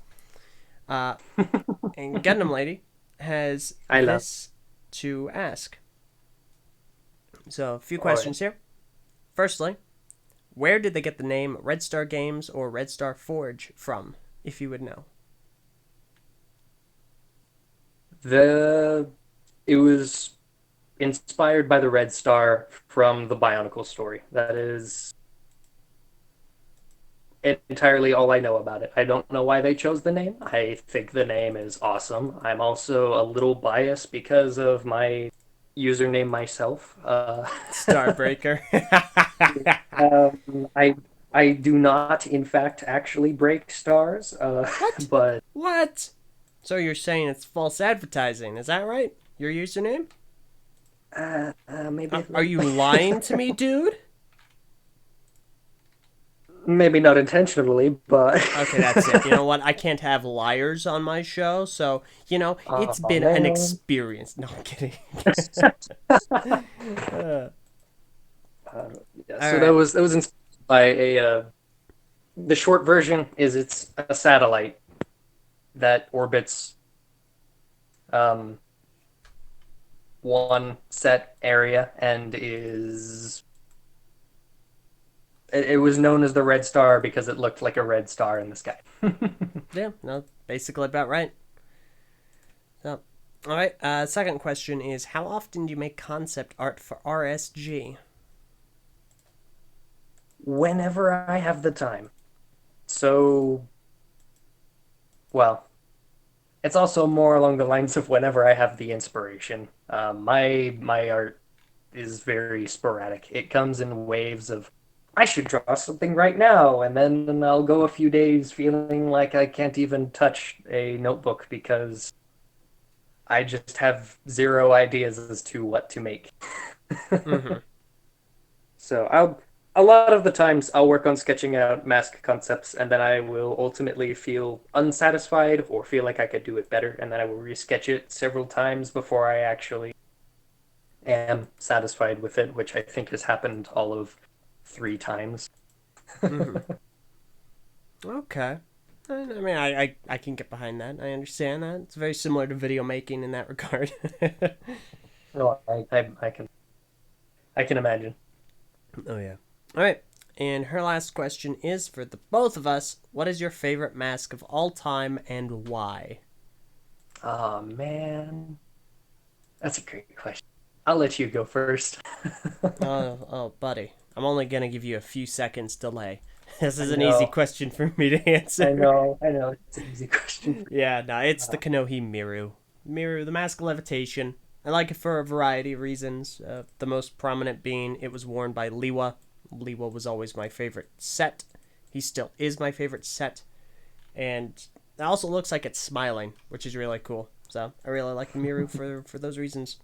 Uh, and Gundam lady has I love. this to ask. So a few All right. questions here. Firstly, where did they get the name Red Star Games or Red Star Forge from, if you would know? The it was inspired by the Red Star from the Bionicle story. That is entirely all I know about it. I don't know why they chose the name. I think the name is awesome. I'm also a little biased because of my username myself. Starbreaker. I I do not, in fact, actually break stars. What? But What? So you're saying it's false advertising, is that right? Your username? maybe Are you lying to me, dude? maybe not intentionally, but Okay, that's it. You know what? I can't have liars on my show, so, it's oh been an man. experience. No, I'm kidding. uh, Yeah, all so right. that was inspired by a the short version is it's a satellite that orbits um, one set area and it was known as the red star because it looked like a red star in the sky. Yeah, no, basically about right. So, all right. Second question is, how often do you make concept art for RSG? Whenever I have the time. So, well, it's also more along the lines of whenever I have the inspiration. My art is very sporadic. It comes in waves of I should draw something right now, and then I'll go a few days feeling like I can't even touch a notebook because I just have zero ideas as to what to make. Mm-hmm. So I'll a lot of the times I'll work on sketching out mask concepts and then I will ultimately feel unsatisfied or feel like I could do it better and then I will resketch it several times before I actually am satisfied with it, which I think has happened all of 3 times. Mm-hmm. Okay. I can get behind that. I understand that. It's very similar to video making in that regard. No, I can imagine. Oh, yeah. All right. And her last question is for the both of us. What is your favorite mask of all time and why? Oh man, that's a great question. I'll let you go first. Buddy. I'm only going to give you a few seconds delay. This I is an easy know, question for me to answer. I know. It's an easy question. Yeah, no, it's the Uh, Kanohi Miru. Miru, the Mask of Levitation. I like it for a variety of reasons. The most prominent being it was worn by Liwa. Liwa was always my favorite set. He still is my favorite set. And it also looks like it's smiling, which is really cool. So I really like the Miru for those reasons.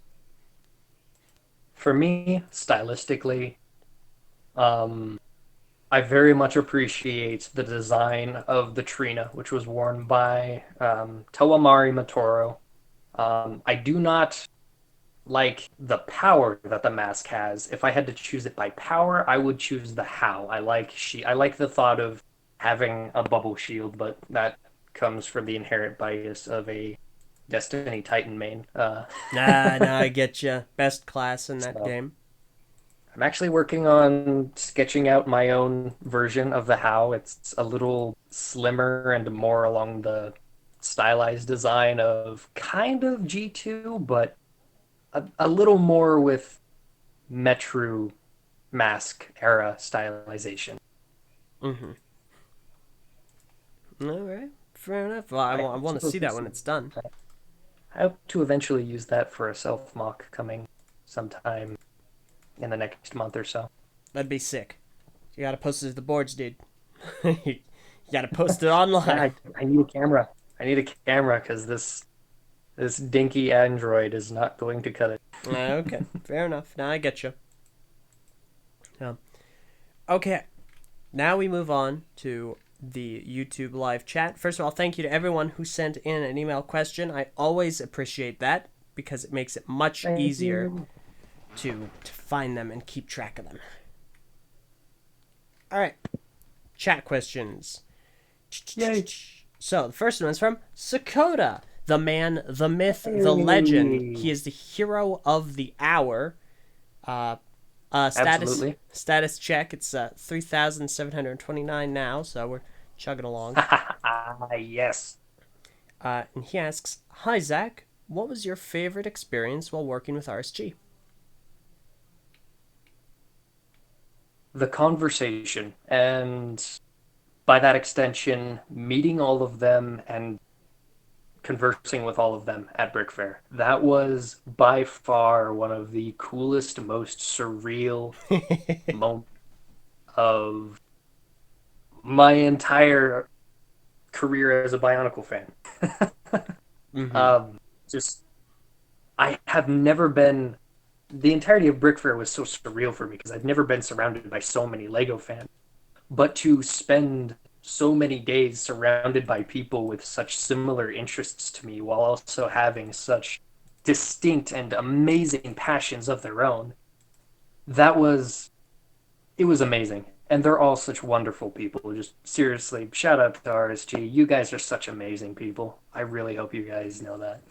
for me, stylistically, um, I very much appreciate the design of the Trina, which was worn by Tawamari Matoro. I do not like the power that the mask has. If I had to choose it by power, I would choose the how. I like the thought of having a bubble shield, but that comes from the inherent bias of a Destiny Titan main. Nah, nah, I get you. Best class in that So game. I'm actually working on sketching out my own version of the how. It's a little slimmer and more along the stylized design of kind of G2, but a little more with Metru mask era stylization. Mm-hmm. All right, fair enough. Well, I I hope want to to see that when it's done. I hope to eventually use that for a self mock coming sometime in the next month or so. That'd be sick. You gotta post it to the boards, dude. You gotta post it online. Yeah, I need a camera. I need a camera because this dinky Android is not going to cut it. Okay, fair enough. Now I get you. Okay, now we move on to the YouTube live chat. First of all, thank you to everyone who sent in an email question. I always appreciate that because it makes it much Thank easier you. to find them and keep track of them. All right, chat questions. Yay. So the first one is from Sakota, the man, the myth, the legend. Hey. He is the hero of the hour. Uh, Absolutely. status check. It's 3,729 now, so we're chugging along. Yes. And he asks, "Hi Zach, what was your favorite experience while working with RSG?" The conversation and by that extension, meeting all of them and conversing with all of them at Brick Fair. That was by far one of the coolest, most surreal moments of my entire career as a Bionicle fan. Mm-hmm. um, just I have never been. The entirety of Brick Fair was so surreal for me because I've never been surrounded by so many Lego fans. But to spend so many days surrounded by people with such similar interests to me while also having such distinct and amazing passions of their own, that was it was amazing. And they're all such wonderful people. Just seriously, shout out to RSG. You guys are such amazing people. I really hope you guys know that.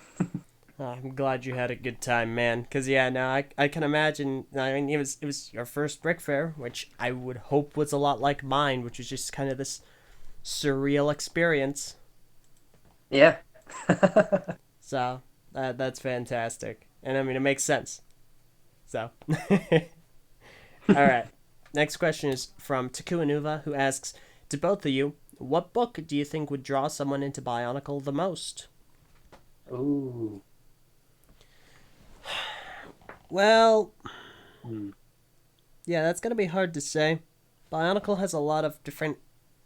I'm glad you had a good time, man. Cause yeah, no, I can imagine. I mean, it was your first Brick Fair, which I would hope was a lot like mine, which was just kind of this surreal experience. Yeah. So that's fantastic, and I mean it makes sense. So, all right. Next question is from Takuanuva, who asks, "To both of you, what book do you think would draw someone into Bionicle the most?" Ooh. Well, Hmm. yeah, that's gonna be hard to say. Bionicle has a lot of different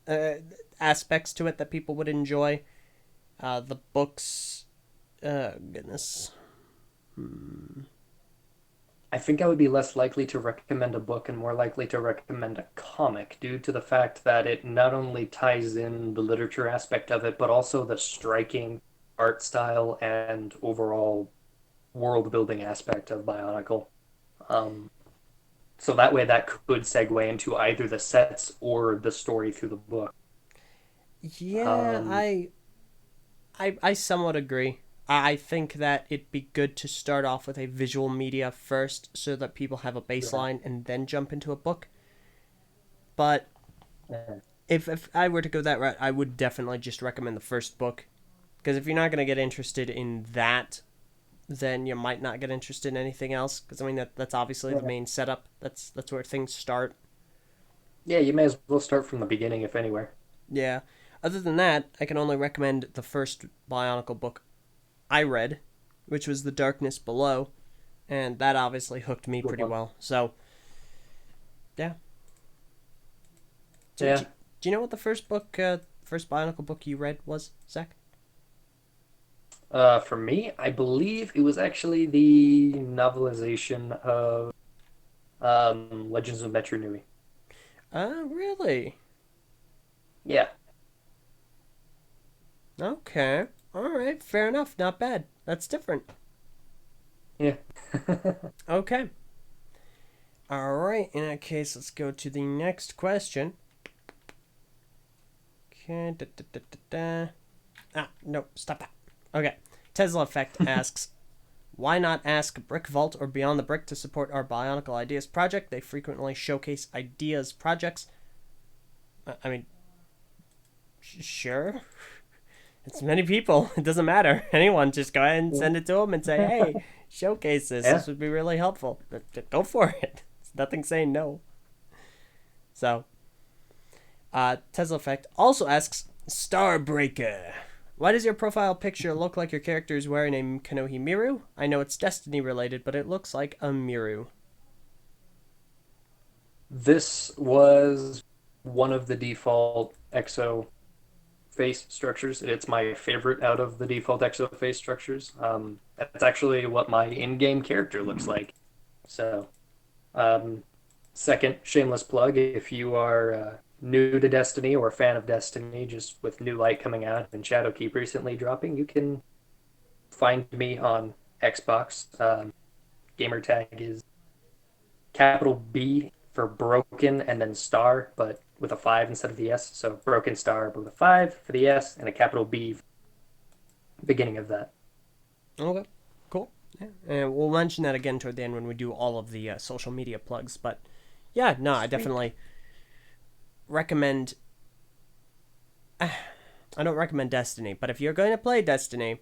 uh, aspects to it that people would enjoy. The books, goodness. I think I would be less likely to recommend a book and more likely to recommend a comic due to the fact that it not only ties in the literature aspect of it, but also the striking art style and overall world building aspect of Bionicle. Um, so that way, that could segue into either the sets or the story through the book. Yeah, Um, I somewhat agree. I think that it'd be good to start off with a visual media first so that people have a yeah, baseline and then jump into a book. But yeah, if I were to go that route, I would definitely just recommend the first book. Because if you're not going to get interested in that, then you might not get interested in anything else. Because I mean, that's obviously the yeah. main setup. That's where things start. Yeah, you may as well start from the beginning, if anywhere. Yeah. Other than that, I can only recommend the first Bionicle book I read, which was The Darkness Below, and that obviously hooked me Good pretty one. well. So, yeah. Do Yeah. you know what the first book, first Bionicle book you read was, Zach? For me, I believe it was actually the novelization of Legends of Metru Nui. Really? Yeah. Okay. All right. Fair enough. Not bad. That's different. Yeah. Okay. All right. In that case, let's go to the next question. Okay. Da, da, da, da, da. No. Stop that. Okay. Tesla Effect asks, why not ask Brick Vault or Beyond the Brick to support our Bionicle Ideas project? They frequently showcase ideas projects. I mean, sure. It's many people. It doesn't matter. Anyone, just go ahead and send it to them and say, hey, showcase this. Yeah. This would be really helpful. Go for it. It's nothing saying no. So, Tesla Effect also asks, Starbreaker. Why does your profile picture look like your character is wearing a Kanohi Miru? I know it's Destiny related, but it looks like a Miru. This was one of the default EXO face structures. It's my favorite out of the default EXO face structures. That's actually what my in-game character looks like. So, um, second shameless plug: if you are new to Destiny or a fan of Destiny, just with New Light coming out and Shadowkeep recently dropping, you can find me on Xbox. Gamertag is capital B for broken and then star, but with a 5 instead of the S. So broken star, but with a 5 for the S and a capital B beginning of that. Okay, cool. Yeah. And we'll mention that again toward the end when we do all of the social media plugs. But yeah, no, I Sweet. definitely recommend. I don't recommend Destiny, but if you're going to play Destiny,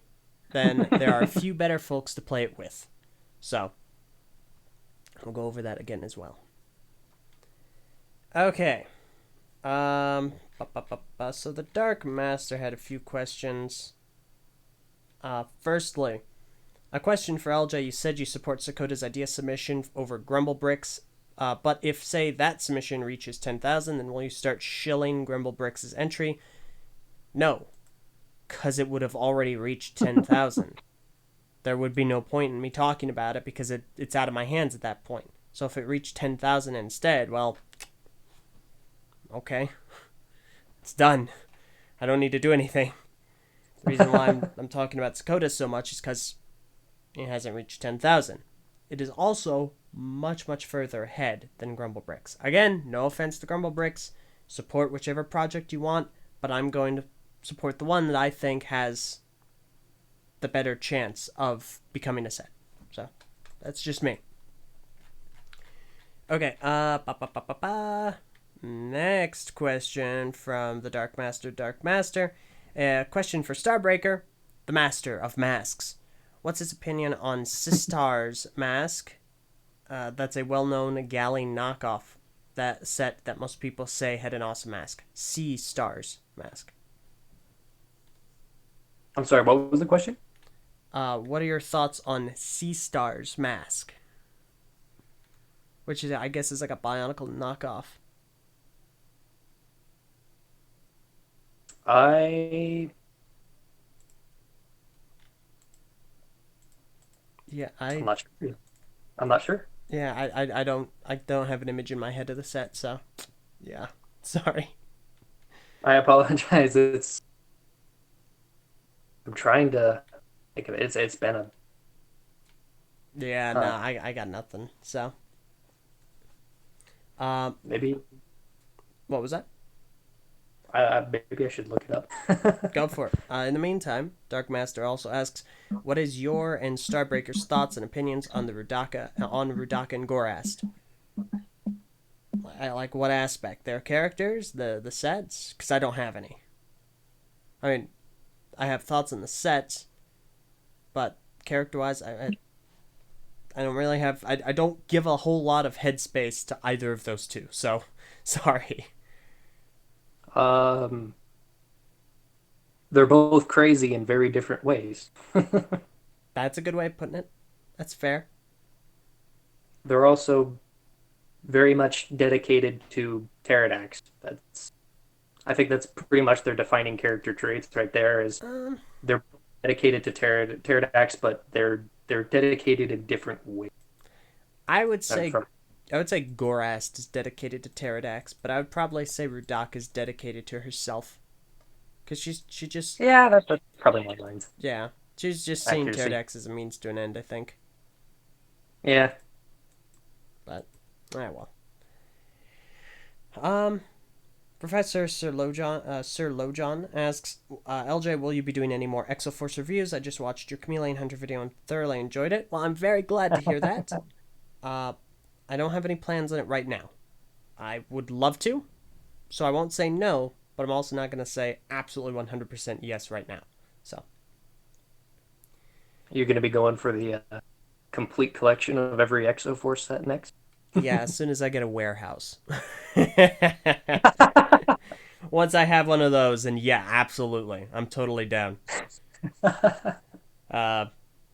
then there are a few better folks to play it with. So, we'll go over that again as well. Okay. So the Dark Master had a few questions. Firstly, a question for LJ. You said you support Sakota's idea submission over Grumble Bricks. But if, say, that submission reaches 10,000, then will you start shilling Grumble Bricks' entry? No, because it would have already reached 10,000. There would be no point in me talking about it because it's out of my hands at that point. So if it reached 10,000 instead, well, okay. It's done. I don't need to do anything. The reason why I'm talking about Sakota so much is because it hasn't reached 10,000. It is also much, much further ahead than Grumble Bricks. Again, no offense to Grumble Bricks. Support whichever project you want, but I'm going to support the one that I think has the better chance of becoming a set. So, that's just me. Okay, next question from the Dark Master. Question for Starbreaker, the Master of Masks. What's his opinion on Sistar's mask? That's a well-known galley knockoff. That set that most people say had an awesome mask. Sistar's mask. I'm sorry, what was the question? What are your thoughts on Sistar's mask? Which is, I guess, is like a Bionicle knockoff. I'm not sure. I'm not sure. Yeah, I don't have an image in my head of the set, so yeah. Sorry. I apologize. I'm trying to think of it. It's been a Yeah, no, I got nothing. So maybe what was that? maybe I should look it up. Go for it. In the meantime, Dark Master also asks, what is your and Starbreaker's thoughts and opinions on the Rudaka and Gorast? Like what aspect? Their characters, the sets? Because I don't have any. I mean, I have thoughts on the sets, but character-wise, I don't really have. I don't give a whole lot of headspace to either of those two. So, sorry. They're both crazy in very different ways. That's a good way of putting it. That's fair. They're also very much dedicated to Pterodax. I think that's pretty much their defining character traits right there. Is they're dedicated to Pterodax, but they're dedicated in different ways. I would say Gorast is dedicated to Pterodax, but I would probably say Rudak is dedicated to herself. Because she just... Yeah, that's probably my lines. Yeah. She's just seeing Accuracy. Pterodax as a means to an end, I think. Yeah. But, well. Professor Sir Lojon asks, LJ, will you be doing any more Exoforce reviews? I just watched your Chameleon Hunter video and thoroughly enjoyed it. Well, I'm very glad to hear that. I don't have any plans on it right now. I would love to, so I won't say no, but I'm also not going to say absolutely 100% yes right now. So You're going to be going for the complete collection of every Exoforce set next? yeah, as soon as I get a warehouse. Once I have one of those, and yeah, absolutely. I'm totally down. All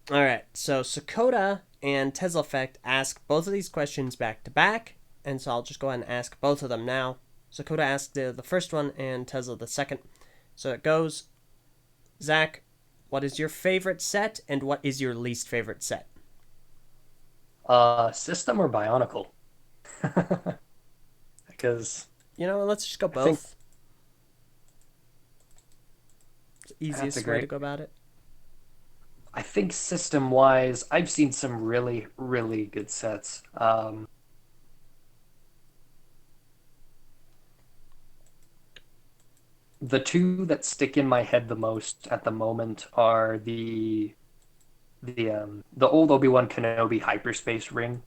right, so Sakota and Teslafect ask both of these questions back to back, and so I'll just go ahead and ask both of them now. Sakota asked the first one, and Tesla the second. So it goes, Zach, what is your favorite set, and what is your least favorite set? System or Bionicle? Because Let's just go both. It's the easiest way to go about it. I think system-wise, I've seen some really, really good sets. The two that stick in my head the most at the moment are the old Obi-Wan Kenobi hyperspace ring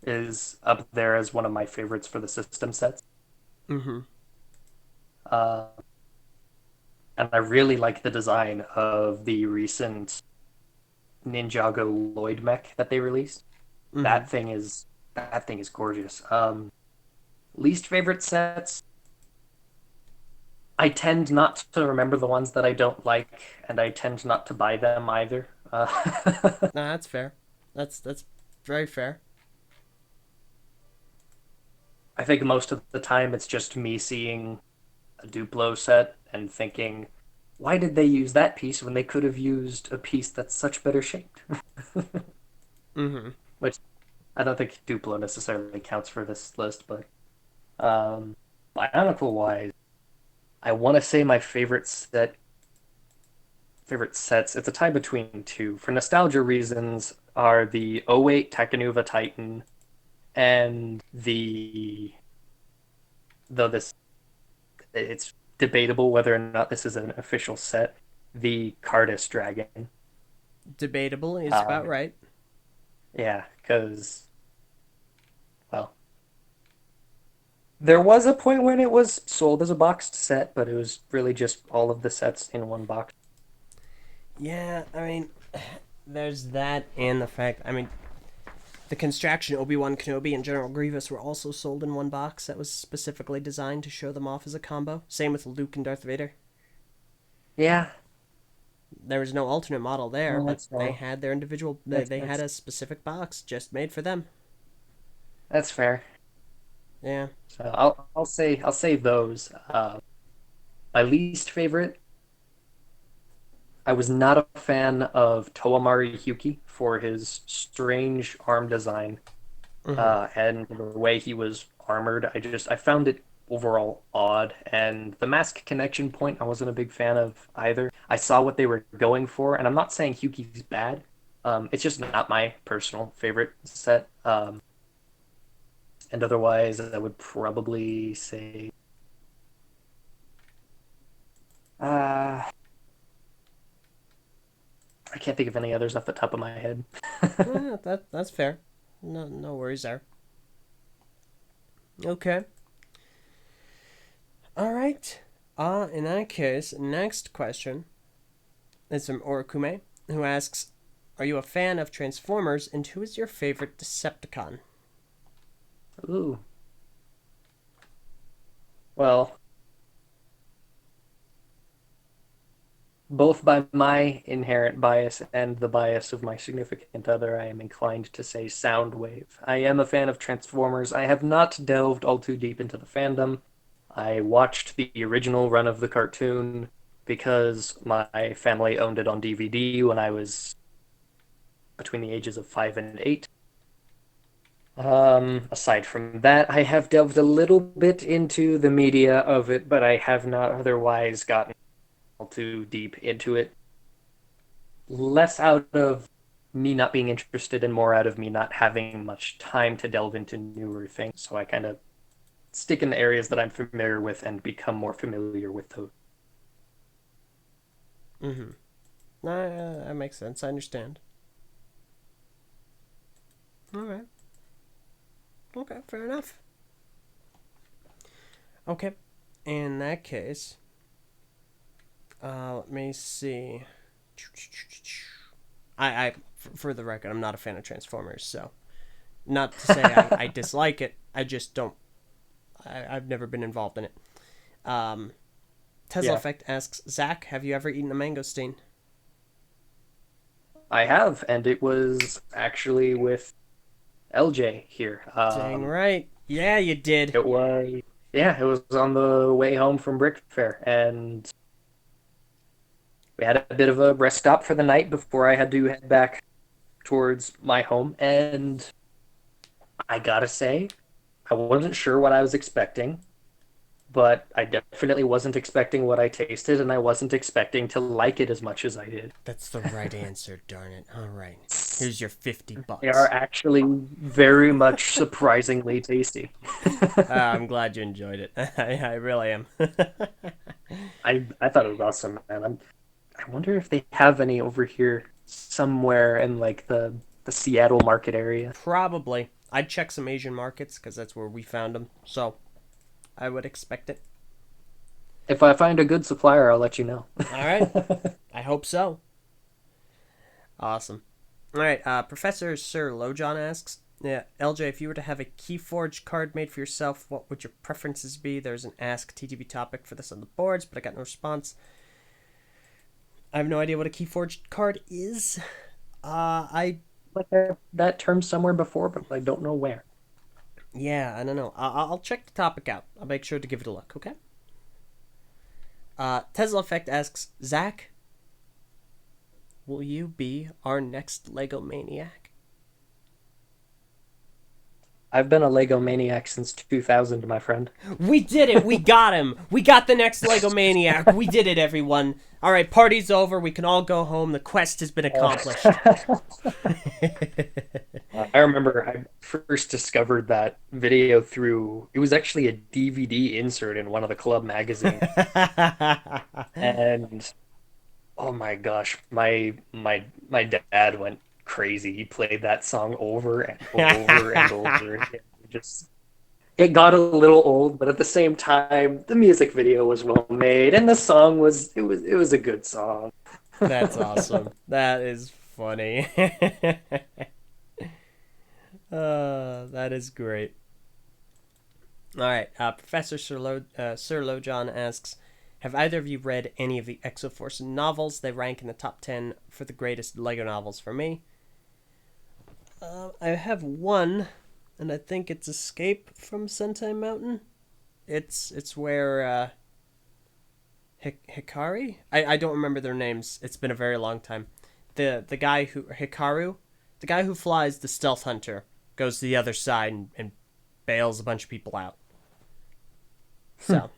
is up there as one of my favorites for the system sets. Mm-hmm. And I really like the design of the recent Ninjago Lloyd mech that they released. Mm-hmm. That thing is gorgeous. Least favorite sets, I tend not to remember the ones that I don't like, and I tend not to buy them either. No, that's fair. That's very fair. I think most of the time it's just me seeing a Duplo set and thinking, why did they use that piece when they could have used a piece that's such better shaped? Mm-hmm. Which I don't think Duplo necessarily counts for this list, but um, Bionicle wise, I want to say my favorite sets. It's a tie between two. For nostalgia reasons, are the '08 Takanuva Titan and though this it's debatable whether or not this is an official set, the Cardis Dragon. Debatable is about Um, right. yeah, because well, there was a point when it was sold as a boxed set, but it was really just all of the sets in one box. Yeah, I mean, there's that and the fact. I mean, the Construction Obi-Wan Kenobi and General Grievous were also sold in one box that was specifically designed to show them off as a combo. Same with Luke and Darth Vader. Yeah, There was no alternate model there, well, but that's they fair. had their individual. They had a specific box just made for them. That's fair. Yeah. So I'll say those. My least favorite. I was not a fan of Toomari Hyuki for his strange arm design Mm-hmm. and the way he was armored. I found it overall odd, and the mask connection point I wasn't a big fan of either. I saw what they were going for, and I'm not saying Hyuki's bad. It's just not my personal favorite set. And otherwise, I would probably say, uh, I can't think of any others off the top of my head. That's fair. No worries there. Okay. All right. In that case, next question is from Orakume, who asks, "Are you a fan of Transformers, and who is your favorite Decepticon?" Ooh. Well, both by my inherent bias and the bias of my significant other, I am inclined to say Soundwave. I am a fan of Transformers. I have not delved all too deep into the fandom. I watched the original run of the cartoon because my family owned it on DVD when I was between the ages of 5 and 8. Aside from that, I have delved a little bit into the media of it, but I have not otherwise gotten all too deep into it. Less out of me not being interested and more out of me not having much time to delve into newer things. So I kind of stick in the areas that I'm familiar with and become more familiar with those. Mm-hmm. No, that makes sense. I understand. All right. Okay, fair enough. Okay. In that case, let me see. For the record, I'm not a fan of Transformers, so not to say I dislike it. I just don't. I've never been involved in it. Um, Tesla Yeah, Effect asks, Zach, have you ever eaten a mangosteen? I have, and it was actually with LJ here. Dang right. Yeah, you did. It was, yeah, it was on the way home from Brick Fair, and we had a bit of a rest stop for the night before I had to head back towards my home. And I gotta say, I wasn't sure what I was expecting, but I definitely wasn't expecting what I tasted, and I wasn't expecting to like it as much as I did. That's the right answer, darn it. All right. Here's your 50 They are bucks. actually very much surprisingly tasty. I'm glad you enjoyed it. I really am. I thought it was awesome, man. I wonder if they have any over here somewhere in like the Seattle market area. Probably. I'd check some Asian markets because that's where we found them. So I would expect it. If I find a good supplier, I'll let you know. All right. I hope so. Awesome. All right. Professor Sir Lojon asks, Yeah, LJ, if you were to have a Keyforge card made for yourself, what would your preferences be? There's an Ask TTV topic for this on the boards, but I got no response. I have no idea what a Keyforge card is. I Like that term somewhere before, but I don't know where. Yeah, I don't know. I'll check the topic out. I'll make sure to give it a look. Okay. Tesla Effect asks, Zach, will you be our next Lego Maniac? I've been a Lego maniac since 2000, my friend. We did it! We got him! We got the next Lego Maniac! We did it, everyone! Alright, party's over. We can all go home. The quest has been accomplished. I remember I first discovered that video through, it was actually a DVD insert in one of the club magazines. And oh my gosh, my dad went crazy. He played that song over and over and over again. Just it got a little old, but at the same time, the music video was well made, and the song was a good song. That's awesome. That is funny. That is great. All right, Professor Sir Lojon asks, have either of you read any of the Exoforce novels? They rank in the top 10 for the greatest Lego novels for me. I have one, and I think it's Escape from Sentai Mountain. It's where Hikari? I don't remember their names. It's been a very long time. The guy who Hikaru, the guy who flies the stealth hunter, goes to the other side and bails a bunch of people out. So,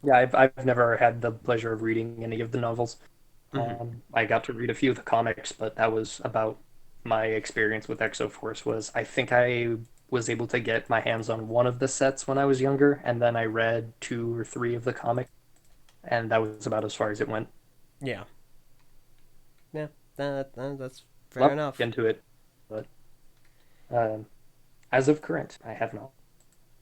Yeah, I've never had the pleasure of reading any of the novels. I got to read a few of the comics, but that was about my experience with Exoforce. Was I think I was able to get my hands on one of the sets when I was younger, and then I read 2 or 3 of the comics, and that was about as far as it went. yeah. Yeah, that's fair Love enough. into it, but as of current, I have not.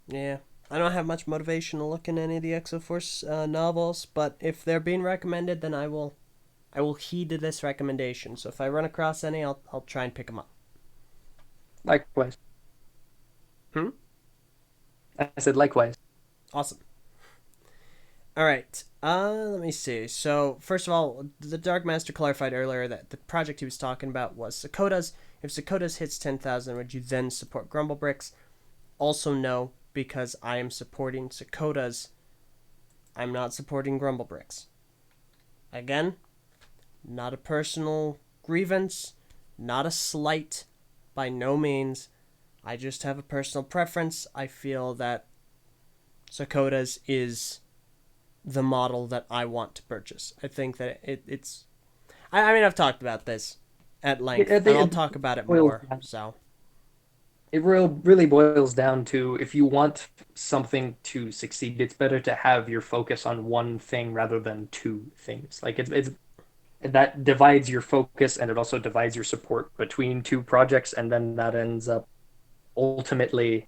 Yeah. I don't have much motivation to look in any of the Exoforce novels, but if they're being recommended, then I will heed to this recommendation. So if I run across any, I'll try and pick them up. Likewise. Hmm? I said likewise. Awesome. All right. Let me see. So first of all, the Dark Master clarified earlier that the project he was talking about was Sakota's. If Sakota's hits 10,000, would you then support Grumble Bricks? Also no, because I am supporting Sakota's. I'm not supporting Grumble Bricks. Again, not a personal grievance, not a slight, by no means. I just have a personal preference. I feel that Sakota's is the model that I want to purchase. I think that it's... I mean, I've talked about this at length, and I'll talk about it more, so... It really boils down to, if you want something to succeed, it's better to have your focus on one thing rather than 2 things. Like it's that divides your focus, and it also divides your support between 2 projects, and then that ends up ultimately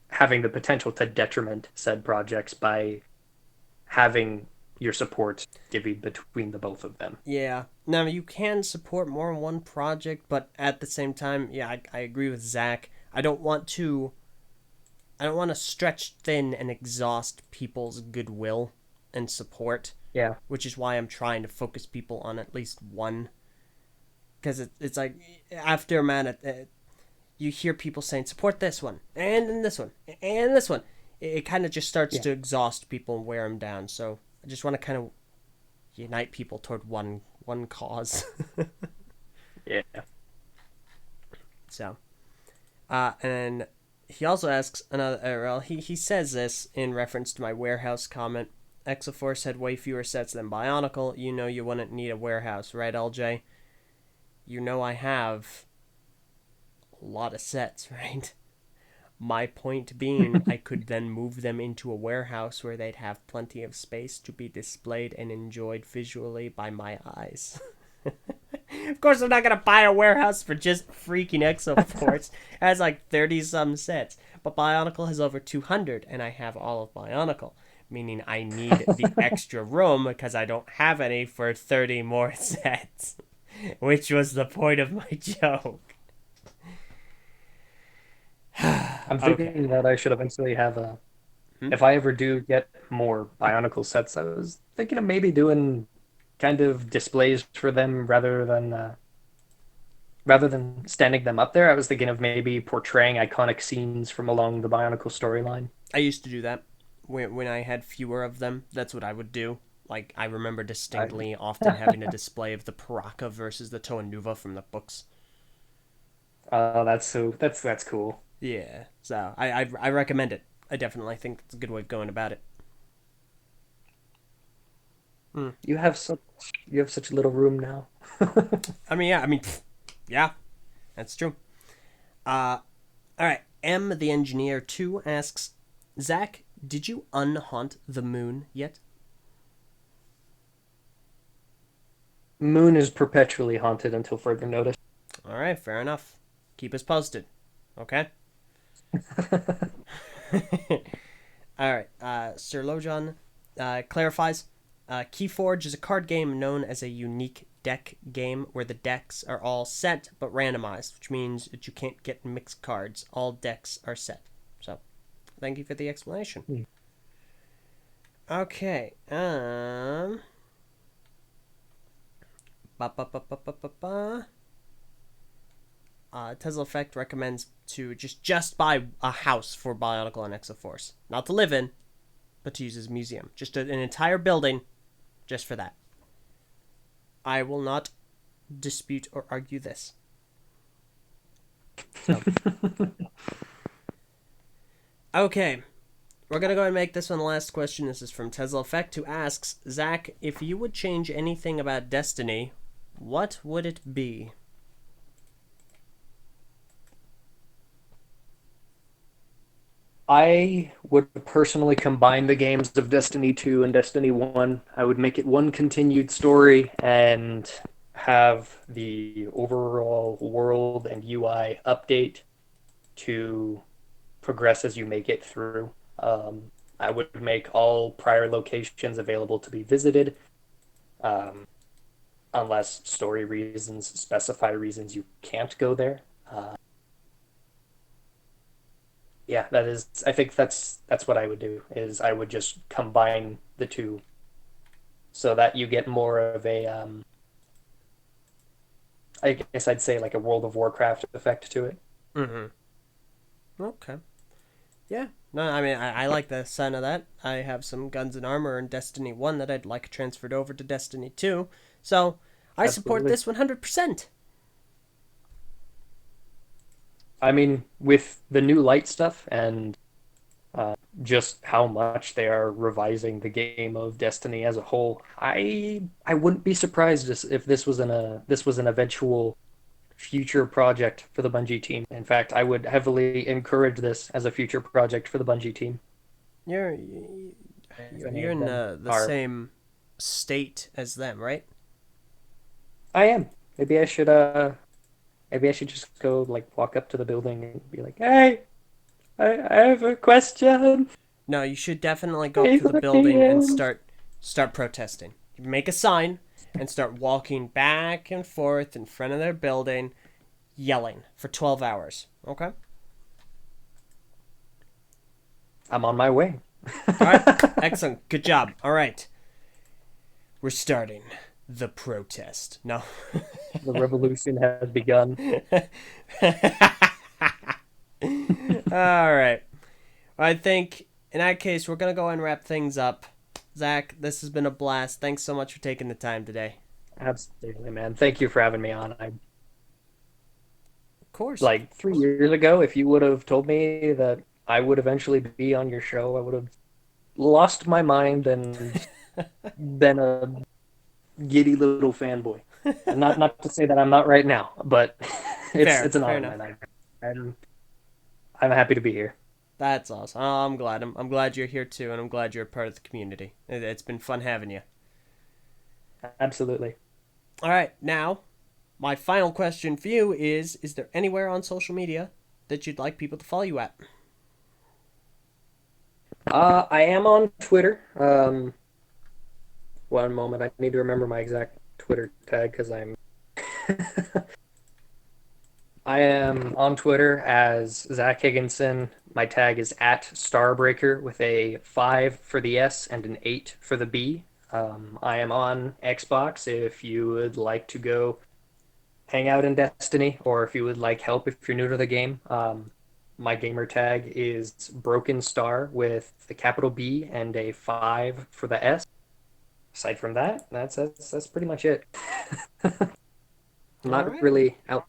having the potential to detriment said projects by having your support divvied between the both of them. Yeah. Now, you can support more than one project, but at the same time, yeah, I agree with Zach. I don't want to stretch thin and exhaust people's goodwill and support. Yeah. Which is why I'm trying to focus people on at least one. Because it's like, after a minute, you hear people saying, support this one, and then this one, and this one. It kind of just starts to exhaust people and wear them down, so... I just want to kind of unite people toward one cause. Yeah. So, and he also asks another. Well, he says this in reference to my warehouse comment. Exoforce had way fewer sets than Bionicle. You know you wouldn't need a warehouse, right, LJ? You know I have a lot of sets, right? My point being, I could then move them into a warehouse where they'd have plenty of space to be displayed and enjoyed visually by my eyes. Of course, I'm not going to buy a warehouse for just freaking Exoforce. It has like 30-some sets. But Bionicle has over 200, and I have all of Bionicle. Meaning I need the extra room because I don't have any for 30 more sets. Which was the point of my joke. I'm Okay. thinking that I should eventually have a. Hmm? If I ever do get more Bionicle sets, I was thinking of maybe doing kind of displays for them rather than standing them up there. I was thinking of maybe portraying iconic scenes from along the Bionicle storyline. I used to do that when I had fewer of them. That's what I would do. Like I remember I, distinctly often having a display of the Paraka versus the Toanuva from the books. that's cool. Yeah, so I recommend it. I definitely think it's a good way of going about it. Hmm. You have such little room now. I mean, yeah, yeah, that's true. Uh, all right. M the engineer 2 asks, Zach, did you unhaunt the moon yet? Moon is perpetually haunted until further notice. All right, fair enough. Keep us posted. Okay. All right. Sir Lojan clarifies. Keyforge is a card game known as a unique deck game where the decks are all set but randomized, which means that you can't get mixed cards. All decks are set. So, thank you for the explanation. Hmm. Okay. Ba ba ba ba ba ba ba. Tesla Effect recommends to just buy a house for Bionicle and Exoforce, not to live in, but to use as a museum. Just an entire building, just for that. I will not dispute or argue this. So. Okay, we're gonna go and make this one the last question. This is from Tesla Effect, who asks, Zach, if you would change anything about Destiny, what would it be? I would personally combine the games of Destiny 2 and Destiny 1. I would make it one continued story and have the overall world and UI update to progress as you make it through. I would make all prior locations available to be visited, um, unless story reasons specify reasons you can't go there. Yeah, that is. I think that's what I would do. Is I would just combine the two, so that you get more of a. I guess I'd say like a World of Warcraft effect to it. Mm-hmm. Okay. Yeah. No, I mean, I like the sound of that. I have some guns and armor in Destiny 1 that I'd like transferred over to Destiny 2. So, I support Absolutely. this 100%. I mean, with the new light stuff and just how much they are revising the game of Destiny as a whole, I wouldn't be surprised if this was an eventual future project for the Bungie team. In fact, I would heavily encourage this as a future project for the Bungie team. You're If you're, any you're of in them the are, same state as them, right? I am. Maybe I should just go like walk up to the building and be like, "Hey, I have a question. No, you should definitely go up Hey, to the let me building and in." start protesting. Make a sign and start walking back and forth in front of their building, yelling for 12 hours. Okay? I'm on my way. All right. Excellent. Good job. All right. We're starting the protest. No. The revolution has begun. All right. I think in that case, we're going to go and wrap things up. Zach, this has been a blast. Thanks so much for taking the time today. Absolutely, man. Thank you for having me on. I Of course. like 3 years ago, if you would have told me that I would eventually be on your show, I would have lost my mind and been a giddy little fanboy. And not to say that I'm not right now, but Fair. it's an Fair honor, enough. man. I'm happy to be here. That's awesome. Oh, I'm glad. I'm glad you're here too, and I'm glad you're a part of the community. It's been fun having you. Absolutely. All right, now, my final question for you is there anywhere on social media that you'd like people to follow you at? I am on Twitter. One moment, I need to remember my exact Twitter tag because I am on Twitter as Zack Higginson. My tag is at Starbreaker with a 5 for the S and an 8 for the B. I am on Xbox if you would like to go hang out in Destiny, or if you would like help if you're new to the game. My gamer tag is Broken Star with the capital B and a 5 for the S. Aside from that, that's pretty much it. All Not right. really out.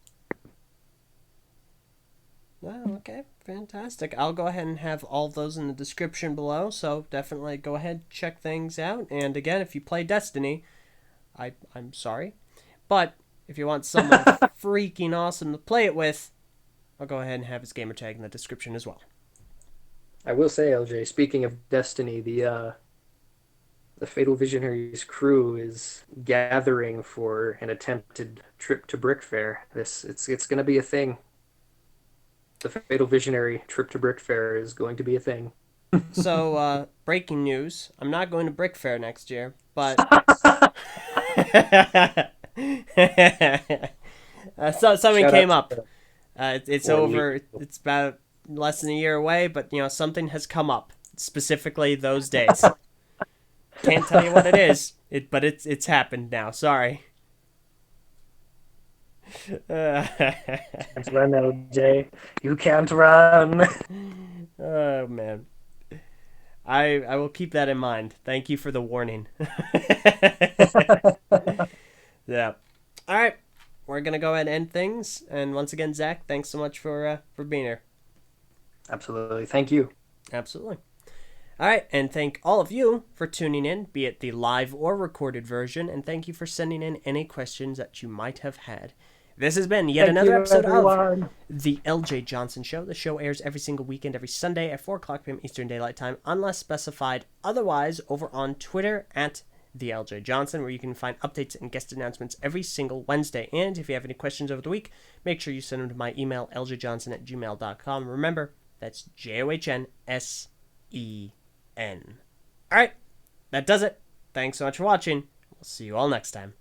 Well, okay, fantastic. I'll go ahead and have all of those in the description below, so definitely go ahead, check things out. And again, if you play Destiny, I'm sorry, but if you want someone freaking awesome to play it with, I'll go ahead and have his gamer tag in the description as well. I will say, LJ, speaking of Destiny, the Fatal Visionaries crew is gathering for an attempted trip to Brick Fair. It's going to be a thing. The Fatal Visionary trip to Brick Fair is going to be a thing. So, breaking news: I'm not going to Brick Fair next year, but so something Shout came out up. to It's Or over. legal. It's about less than a year away, but something has come up specifically those days. Can't tell you what it is. But it's happened now. Sorry. Can't run, LJ. You can't run. Oh man. I will keep that in mind. Thank you for the warning. Yeah. All right. We're gonna go ahead and end things. And once again, Zach, thanks so much for being here. Absolutely. Thank you. Absolutely. All right, and thank all of you for tuning in, be it the live or recorded version, and thank you for sending in any questions that you might have had. This has been yet Thank another you, episode everyone. of the Eljay Johnsen Show. The show airs every single weekend, every Sunday at 4 o'clock p.m. Eastern Daylight Time, unless specified otherwise, over on Twitter at the Eljay Johnsen, where you can find updates and guest announcements every single Wednesday. And if you have any questions over the week, make sure you send them to my email, eljayjohnsen@gmail.com. Remember, that's JOHNSEN. All right, that does it. Thanks so much for watching. We'll see you all next time.